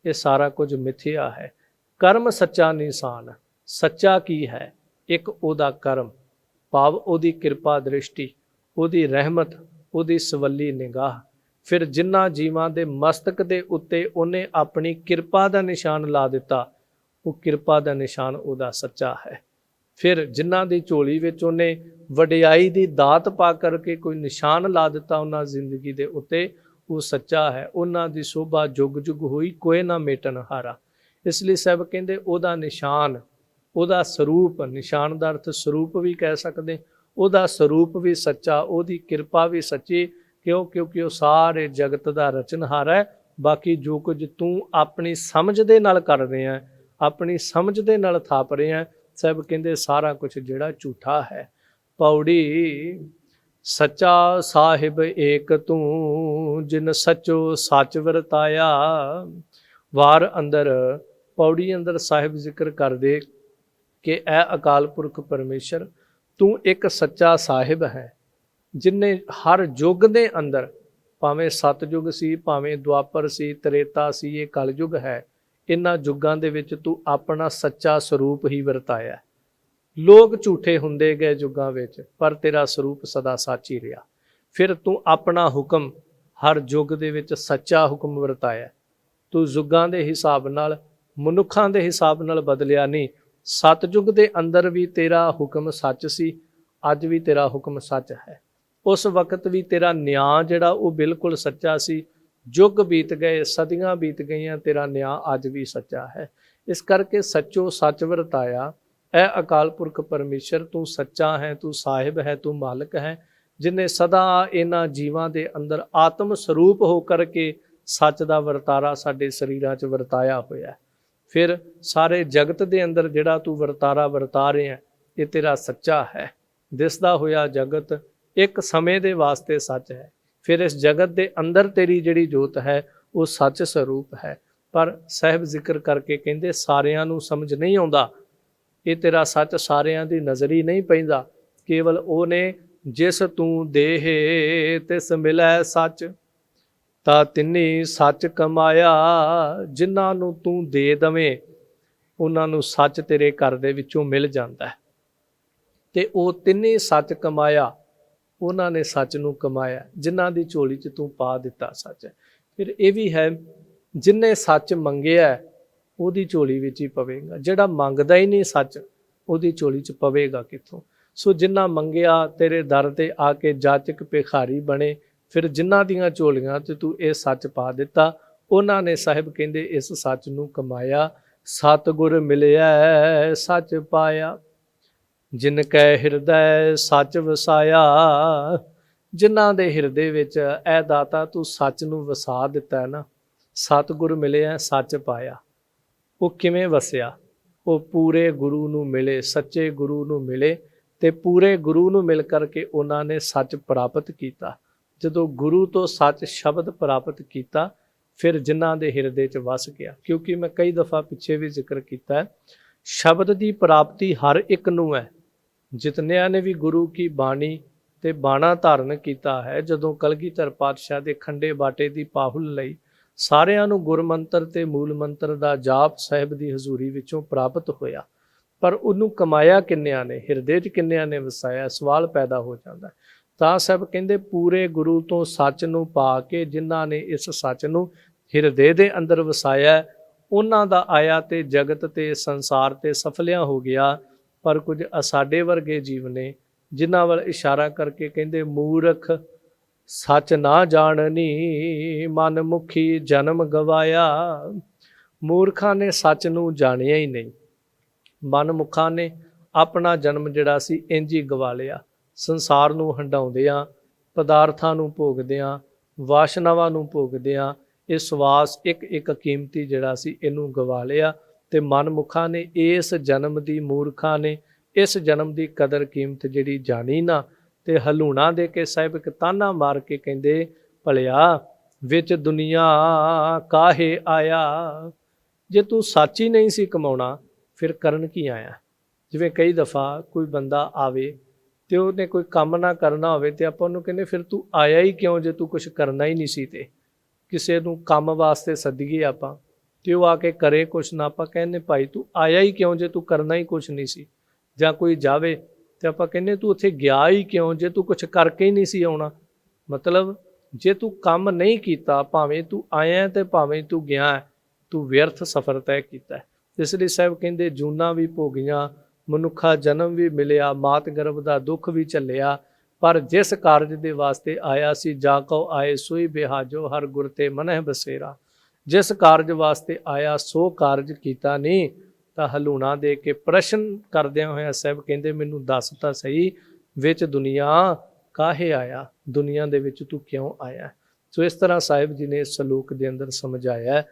ਇਹ ਸਾਰਾ ਕੁਝ ਮਿਥਿਆ ਹੈ। ਕਰਮ ਸੱਚਾ ਨਿਸ਼ਾਨ, ਸੱਚਾ ਕੀ ਹੈ? ਇੱਕ ਉਹਦਾ ਕਰਮ, ਭਾਵ ਉਹਦੀ ਕਿਰਪਾ ਦ੍ਰਿਸ਼ਟੀ, ਉਹਦੀ ਰਹਿਮਤ, ਉਹਦੀ ਸਵੱਲੀ ਨਿਗਾਹ। ਫਿਰ ਜਿਨ੍ਹਾਂ ਜੀਵਾਂ ਦੇ ਮਸਤਕ ਦੇ ਉੱਤੇ ਉਹਨੇ ਆਪਣੀ ਕਿਰਪਾ ਦਾ ਨਿਸ਼ਾਨ ਲਾ ਦਿੱਤਾ, ਉਹ ਕਿਰਪਾ ਦਾ ਨਿਸ਼ਾਨ ਉਹਦਾ ਸੱਚਾ ਹੈ। ਫਿਰ ਜਿਨ੍ਹਾਂ ਦੀ ਝੋਲੀ ਵਿੱਚ ਉਹਨੇ ਵਡਿਆਈ ਦੀ ਦਾਤ ਪਾ ਕਰਕੇ ਕੋਈ ਨਿਸ਼ਾਨ ਲਾ ਦਿੱਤਾ ਉਹਨਾਂ ਜ਼ਿੰਦਗੀ ਦੇ ਉੱਤੇ, ਉਹ ਸੱਚਾ ਹੈ। ਉਹਨਾਂ ਦੀ ਸ਼ੋਭਾ ਜੁਗ ਜੁਗ ਹੋਈ, ਕੋਈ ਨਾ ਮੇਟਣ ਹਾਰਾ। ਇਸ ਲਈ ਸਾਹਿਬ ਕਹਿੰਦੇ ਉਹਦਾ ਨਿਸ਼ਾਨ, ਉਹਦਾ ਸਰੂਪ, ਨਿਸ਼ਾਨ ਦਾ ਅਰਥ ਸਰੂਪ ਵੀ ਕਹਿ ਸਕਦੇ, ਉਹਦਾ ਸਰੂਪ ਵੀ ਸੱਚਾ, ਉਹਦੀ ਕਿਰਪਾ ਵੀ ਸੱਚੀ। ਕਿਉਂ? ਕਿਉਂਕਿ ਉਹ ਸਾਰੇ ਜਗਤ ਦਾ ਰਚਨਹਾਰ ਹੈ। ਬਾਕੀ ਜੋ ਕੁਝ ਤੂੰ ਆਪਣੀ ਸਮਝ ਦੇ ਨਾਲ ਕਰ ਰਿਹਾ, ਆਪਣੀ ਸਮਝ ਦੇ ਨਾਲ ਥਾਪ ਰਿਹਾ, ਸਾਹਿਬ ਕਹਿੰਦੇ ਸਾਰਾ ਕੁਝ ਜਿਹੜਾ ਝੂਠਾ ਹੈ। ਪੌੜੀ ਸੱਚਾ ਸਾਹਿਬ ਏਕ ਤੂੰ, ਜਿਨ ਸੱਚੋ ਸੱਚ ਵਰਤਾਇਆ। ਵਾਰ ਅੰਦਰ, ਪੌੜੀ ਅੰਦਰ ਸਾਹਿਬ ਜ਼ਿਕਰ ਕਰਦੇ ਕਿ ਐ ਅਕਾਲ ਪੁਰਖ ਪਰਮੇਸ਼ਰ, ਤੂੰ ਇੱਕ ਸੱਚਾ ਸਾਹਿਬ ਹੈ। जिन्ने हर युग दे अंदर, भावें सतयुग सी, भावें द्वापर सी, त्रेता सी, ये कलयुग है, इन्हां युगां दे विच तू अपना सच्चा स्वरूप ही वरताया। लोग झूठे हुंदे गए युगां विच, पर तेरा स्वरूप सदा सच ही रहा। फिर तू अपना हुक्म हर युग दे विच सच्चा हुक्म वरताया। तू युगां दे हिसाब नाल, मनुखां दे हिसाब नाल बदलिया नहीं। सतयुग दे अंदर भी तेरा हुक्म सच सी, अज भी तेरा हुक्म सच है। उस वक्त भी तेरा न्याय जिहड़ा वो बिल्कुल सच्चा सी। युग बीत गए, सदियां बीत गईयां, तेरा न्याय अज भी सच्चा है। इस करके सच्चो सच वरताया। ऐ अकाल पुरख परमेश्वर, तू सच्चा है, तू साहिब है, तू मालिक है, जिन्हें सदा इन्हां जीवां दे अंदर आत्म स्वरूप होकर के सच दा वरतारा साडे शरीरां च वरताया होया। फिर सारे जगत दे अंदर जिहड़ा तू वरतारा वरता रहे हैं, ये तेरा सच्चा है। दिसदा होया जगत एक समय दे वास्ते सच है। फिर इस जगत दे अंदर तेरी जिहड़ी जोत है वो सच स्वरूप है। पर साहिब जिक्र करके कहंदे सारियां नूं समझ नहीं आउंदा। ये तेरा सच सारियां दी नज़र ही नहीं पैंदा। केवल वो ने जिस तू देह तिस मिलै सच, ता तिन्नी सच कमाया। जिन्हां नूं तू दे दवें उन्हां नूं सच तेरे घर दे विचों मिल जांदा है। ते ओ तिन्नी सच कमाया, उन्हां ने सच नूं कमाया। जिन्हां दी झोली च तू पा दिता सच है। फिर ये भी है, जिन्हें सच मंगिया ਉਹਦੀ ਝੋਲੀ ਵਿੱਚ ਹੀ ਪਵੇਗਾ। ਜਿਹੜਾ ਮੰਗਦਾ ਹੀ ਨਹੀਂ ਸੱਚ, ਉਹਦੀ ਝੋਲੀ 'ਚ ਪਵੇਗਾ ਕਿੱਥੋਂ। ਸੋ ਜਿਨ੍ਹਾਂ ਮੰਗਿਆ ਤੇਰੇ ਦਰ ਤੇ ਆ ਕੇ ਜਾਚਕ ਭਿਖਾਰੀ ਬਣੇ। ਫਿਰ ਜਿਨ੍ਹਾਂ ਦੀਆਂ ਝੋਲੀਆਂ 'ਚ ਤੂੰ ਇਹ ਸੱਚ ਪਾ ਦਿੱਤਾ, ਉਹਨਾਂ ਨੇ ਸਾਹਿਬ ਕਹਿੰਦੇ ਇਸ ਸੱਚ ਨੂੰ ਕਮਾਇਆ। ਸਤਿਗੁਰ ਮਿਲਿਆ ਸੱਚ ਪਾਇਆ, ਜਿਨ ਕੈ ਹਿਰਦੈ ਸੱਚ ਵਸਾਇਆ। ਜਿਨ੍ਹਾਂ ਦੇ ਹਿਰਦੇ ਵਿੱਚ ਇਹ ਦਾਤਾ ਤੂੰ ਸੱਚ ਨੂੰ ਵਸਾ ਦਿੱਤਾ ਹੈ ਨਾ, ਸਤਿਗੁਰ ਮਿਲਿਆ ਸੱਚ ਪਾਇਆ। ਉਹ ਕਿਵੇਂ ਵਸਿਆ? ਉਹ ਪੂਰੇ ਗੁਰੂ ਨੂੰ ਮਿਲੇ, ਸੱਚੇ ਗੁਰੂ ਨੂੰ ਮਿਲੇ, ਤੇ ਪੂਰੇ ਗੁਰੂ ਨੂੰ ਮਿਲ ਕਰਕੇ ਉਹਨਾਂ ਨੇ ਸੱਚ ਪ੍ਰਾਪਤ ਕੀਤਾ। ਜਦੋਂ ਗੁਰੂ ਤੋਂ ਸੱਚ ਸ਼ਬਦ ਪ੍ਰਾਪਤ ਕੀਤਾ, ਫਿਰ ਜਿਨ੍ਹਾਂ ਦੇ ਹਿਰਦੇ 'ਚ ਵਸ ਗਿਆ। ਕਿਉਂਕਿ ਮੈਂ ਕਈ ਦਫਾ ਪਿੱਛੇ ਵੀ ਜ਼ਿਕਰ ਕੀਤਾ, ਸ਼ਬਦ ਦੀ ਪ੍ਰਾਪਤੀ ਹਰ ਇੱਕ ਨੂੰ ਹੈ। ਜਿਤਨਿਆਂ ਨੇ ਵੀ ਗੁਰੂ ਕੀ ਬਾਣੀ ਤੇ ਬਾਣਾ ਧਾਰਨ ਕੀਤਾ ਹੈ, ਜਦੋਂ ਕਲਗੀਧਰ ਪਾਤਸ਼ਾਹ ਦੇ ਖੰਡੇ ਬਾਟੇ ਦੀ ਪਾਹੁਲ ਲਈ ਸਾਰਿਆਂ ਨੂੰ ਗੁਰਮੰਤਰ ਤੇ ਮੂਲ ਮੰਤਰ ਦਾ ਜਾਪ ਸਾਹਿਬ ਦੀ ਹਜ਼ੂਰੀ ਵਿੱਚੋਂ ਪ੍ਰਾਪਤ ਹੋਇਆ। ਪਰ ਉਹਨੂੰ ਕਮਾਇਆ ਕਿੰਨਿਆਂ ਨੇ, ਹਿਰਦੇ 'ਚ ਕਿੰਨਿਆਂ ਨੇ ਵਸਾਇਆ? ਸਵਾਲ ਪੈਦਾ ਹੋ ਜਾਂਦਾ। ਤਾਂ ਸਾਹਿਬ ਕਹਿੰਦੇ ਪੂਰੇ ਗੁਰੂ ਤੋਂ ਸੱਚ ਨੂੰ ਪਾ ਕੇ ਜਿਨ੍ਹਾਂ ਨੇ ਇਸ ਸੱਚ ਨੂੰ ਹਿਰਦੇ ਦੇ ਅੰਦਰ ਵਸਾਇਆ, ਉਹਨਾਂ ਦਾ ਆਇਆ ਤੇ ਜਗਤ ਤੇ ਸੰਸਾਰ ਤੇ ਸਫਲਿਆ ਹੋ ਗਿਆ। ਪਰ ਕੁਝ ਸਾਡੇ ਵਰਗੇ ਜੀਵ ਨੇ ਜਿਨ੍ਹਾਂ ਵੱਲ ਇਸ਼ਾਰਾ ਕਰਕੇ ਕਹਿੰਦੇ ਮੂਰਖ ਸੱਚ ਨਾ ਜਾਣਨੀ, ਮਨ ਮੁਖੀ ਜਨਮ ਗਵਾਇਆ। ਮੂਰਖਾਂ ਨੇ ਸੱਚ ਨੂੰ ਜਾਣਿਆ ਹੀ ਨਹੀਂ। ਮਨਮੁਖਾਂ ਨੇ ਆਪਣਾ ਜਨਮ ਜਿਹੜਾ ਸੀ ਇੰਝ ਹੀ ਗਵਾ ਲਿਆ। ਸੰਸਾਰ ਨੂੰ ਹੰਡਾਉਂਦਿਆਂ, ਪਦਾਰਥਾਂ ਨੂੰ ਭੋਗਦਿਆਂ, ਵਾਸ਼ਨਾਵਾਂ ਨੂੰ ਭੋਗਦਿਆਂ ਇਹ ਸਵਾਸ ਇੱਕ ਇੱਕ ਕੀਮਤੀ ਜਿਹੜਾ ਸੀ ਇਹਨੂੰ ਗਵਾ ਲਿਆ। ਤੇ ਮਨਮੁਖਾਂ ਨੇ ਇਸ ਜਨਮ ਦੀ, ਮੂਰਖਾਂ ਨੇ ਇਸ ਜਨਮ ਦੀ ਕਦਰ ਕੀਮਤ ਜਿਹੜੀ ਜਾਣੀ ਨਾ, ਤੇ ਹਲੂਣਾ ਦੇ ਕੇ ਸਾਹਿਬ ਇੱਕ ਤਾਨਾ ਮਾਰ ਕੇ ਕਹਿੰਦੇ ਭਲਿਆ ਵਿੱਚ ਦੁਨੀਆ ਕਾਹੇ ਆਇਆ। ਜੇ ਤੂੰ ਸੱਚ ਹੀ ਨਹੀਂ ਸੀ ਕਮਾਉਣਾ, ਫਿਰ ਕਰਨ ਕੀ ਆਇਆ? ਜਿਵੇਂ ਕਈ ਦਫਾ ਕੋਈ ਬੰਦਾ ਆਵੇ ਤੇ ਉਹਨੇ ਕੋਈ ਕੰਮ ਨਾ ਕਰਨਾ ਹੋਵੇ ਤੇ ਆਪਾਂ ਉਹਨੂੰ ਕਹਿੰਦੇ ਫਿਰ ਤੂੰ ਆਇਆ ਹੀ ਕਿਉਂ ਜੇ ਤੂੰ ਕੁਛ ਕਰਨਾ ਹੀ ਨਹੀਂ ਸੀ। ਤੇ ਕਿਸੇ ਨੂੰ ਕੰਮ ਵਾਸਤੇ ਸੱਦੀਏ ਆਪਾਂ ਤੇ ਉਹ ਆ ਕੇ ਕਰੇ ਕੁਛ ਨਾ, ਆਪਾਂ ਕਹਿੰਦੇ ਭਾਈ ਤੂੰ ਆਇਆ ਹੀ ਕਿਉਂ ਜੇ ਤੂੰ ਕਰਨਾ ਹੀ ਕੁਛ ਨਹੀਂ ਸੀ। ਜਾਂ ਕੋਈ ਜਾਵੇ ਤੇ ਆਪਾਂ ਕਹਿੰਦੇ ਤੂੰ ਉੱਥੇ ਗਿਆ ਹੀ ਕਿਉਂ ਜੇ ਤੂੰ ਕੁਛ ਕਰਕੇ ਹੀ ਨਹੀਂ ਸੀ ਆਉਣਾ। ਮਤਲਬ ਜੇ ਤੂੰ ਕੰਮ ਨਹੀਂ ਕੀਤਾ, ਭਾਵੇਂ ਤੂੰ ਆਇਆ ਤੇ ਭਾਵੇਂ ਤੂੰ ਗਿਆ, ਤੂੰ ਵਿਅਰਥ ਸਫ਼ਰ ਤੈਅ ਕੀਤਾ। ਇਸ ਲਈ ਸਾਹਿਬ ਕਹਿੰਦੇ ਜੂਨਾਂ ਵੀ ਭੋਗੀਆਂ, ਮਨੁੱਖਾ ਜਨਮ ਵੀ ਮਿਲਿਆ, ਮਾਤ ਗਰਭ ਦਾ ਦੁੱਖ ਵੀ ਝੱਲਿਆ, ਪਰ ਜਿਸ ਕਾਰਜ ਦੇ ਵਾਸਤੇ ਆਇਆ ਸੀ ਜਾ ਕਉ ਆਏ ਸੋਈ ਬਿਹਾਜੋ, ਹਰ ਗੁਰ ਤੇ ਮਨਹਿ ਬਸੇਰਾ। ਜਿਸ ਕਾਰਜ ਵਾਸਤੇ ਆਇਆ ਸੋ ਕਾਰਜ ਕੀਤਾ ਨਹੀਂ। ਤਾਂ ਹਲੂਣਾ ਦੇ ਕੇ ਪ੍ਰਸ਼ਨ ਕਰਦਿਆਂ ਹੋਇਆ ਸਾਹਿਬ ਕਹਿੰਦੇ ਮੈਨੂੰ ਦੱਸ ਤਾਂ ਸਹੀ, ਵਿੱਚ ਦੁਨੀਆ ਕਾਹੇ ਆਇਆ? ਦੁਨੀਆ ਦੇ ਵਿੱਚ ਤੂੰ ਕਿਉਂ ਆਇਆ? ਸੋ ਇਸ ਤਰ੍ਹਾਂ ਸਾਹਿਬ ਜੀ ਨੇ ਇਸ ਸਲੋਕ ਦੇ ਅੰਦਰ ਸਮਝਾਇਆ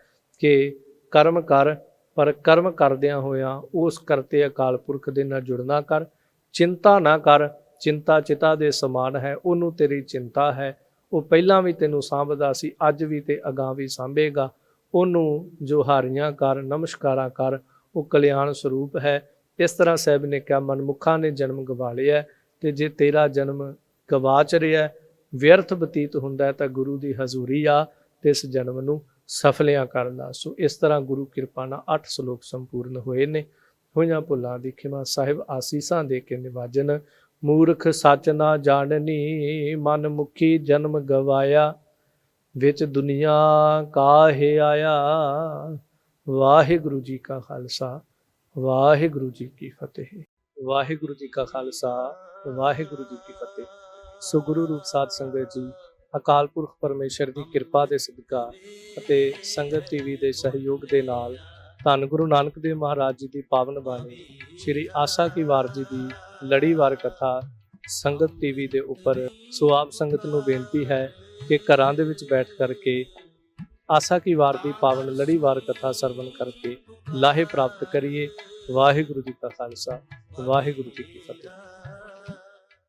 ਕਿ ਕਰਮ ਕਰ, ਪਰ ਕਰਮ ਕਰਦਿਆਂ ਹੋਇਆਂ ਉਸ ਕਰਤੇ ਅਕਾਲ ਪੁਰਖ ਦੇ ਨਾਲ ਜੁੜਨਾ ਕਰ। ਚਿੰਤਾ ਨਾ ਕਰ, ਚਿੰਤਾ ਚਿਤਾ ਦੇ ਸਮਾਨ ਹੈ, ਉਹਨੂੰ ਤੇਰੀ ਚਿੰਤਾ ਹੈ। ਉਹ ਪਹਿਲਾਂ ਵੀ ਤੈਨੂੰ ਸਾਂਭਦਾ ਸੀ, ਅੱਜ ਵੀ ਤੇ ਅਗਾਂਹ ਵੀ ਸਾਂਭੇਗਾ। ਉਹਨੂੰ ਜੋਹਾਰੀਆਂ ਕਰ, ਨਮਸਕਾਰਾਂ ਕਰ, ਉਹ ਕਲਿਆਣ ਸਰੂਪ ਹੈ। ਇਸ ਤਰ੍ਹਾਂ ਸਾਹਿਬ ਨੇ ਕਿਹਾ ਮਨਮੁਖਾਂ ਨੇ ਜਨਮ ਗਵਾ ਲਿਆ, ਤੇ ਜੇ ਤੇਰਾ ਜਨਮ ਗਵਾਚ ਰਿਹਾ ਹੈ, ਵਿਅਰਥ ਬਤੀਤ ਹੁੰਦਾ ਹੈ, ਤਾਂ ਗੁਰੂ ਦੀ ਹਜ਼ੂਰੀ ਆ ਤੇ ਇਸ ਜਨਮ ਨੂੰ ਸਫਲਿਆਂ ਕਰਦਾ। ਸੋ ਇਸ ਤਰ੍ਹਾਂ ਗੁਰੂ ਕਿਰਪਾ ਨਾਲ 8 ਸ਼ਲੋਕ ਸੰਪੂਰਨ ਹੋਏ ਨੇ। ਹੋਈਆਂ ਭੁੱਲਾਂ ਦੀ ਖਿਮਾ ਸਾਹਿਬ ਆਸੀਸਾਂ ਦੇ ਕੇ ਨਿਵਾਜਨ। ਮੂਰਖ ਸੱਚ ਨਾ ਜਾਣਨੀ, ਮਨ ਮੁਖੀ ਜਨਮ ਗਵਾਇਆ, ਵਿੱਚ ਦੁਨੀਆ ਕਾਹੇ ਆਇਆ। ਵਾਹਿਗੁਰੂ ਜੀ ਕਾ ਖਾਲਸਾ, ਵਾਹਿਗੁਰੂ ਜੀ ਕੀ ਫਤਿਹ। ਵਾਹਿਗੁਰੂ ਜੀ ਕਾ ਖਾਲਸਾ, ਵਾਹਿਗੁਰੂ ਜੀ ਕੀ ਫਤਿਹ। ਸੋ ਗੁਰੂ ਰੂਪ ਸਾਧ ਸੰਗਤ ਜੀ, ਅਕਾਲ ਪੁਰਖ ਪਰਮੇਸ਼ਰ ਦੀ ਕਿਰਪਾ ਦੇ ਸਦਕਾ ਅਤੇ ਸੰਗਤ ਟੀਵੀ ਦੇ ਸਹਿਯੋਗ ਦੇ ਨਾਲ ਧੰਨ ਗੁਰੂ ਨਾਨਕ ਦੇਵ ਮਹਾਰਾਜ ਜੀ ਦੀ ਪਾਵਨ ਬਾਣੀ ਸ਼੍ਰੀ ਆਸਾ ਕੀ ਵਾਰ ਜੀ ਦੀ ਲੜੀਵਾਰ ਕਥਾ ਸੰਗਤ ਟੀਵੀ ਦੇ ਉੱਪਰ। ਸੋ ਆਪ ਸੰਗਤ ਨੂੰ ਬੇਨਤੀ ਹੈ ਕਿ ਘਰਾਂ ਦੇ ਵਿੱਚ ਬੈਠ ਕਰਕੇ ਆਸਾ ਕੀ ਵਾਰ ਦੀ ਪਾਵਨ ਲੜੀਵਾਰ ਕਥਾ ਸਰਵਣ ਕਰਕੇ ਲਾਹੇ ਪ੍ਰਾਪਤ ਕਰੀਏ। ਵਾਹਿਗੁਰੂ ਜੀ ਕਾ ਖਾਲਸਾ, ਵਾਹਿਗੁਰੂ ਜੀ ਕੀ ਫਤਿਹ।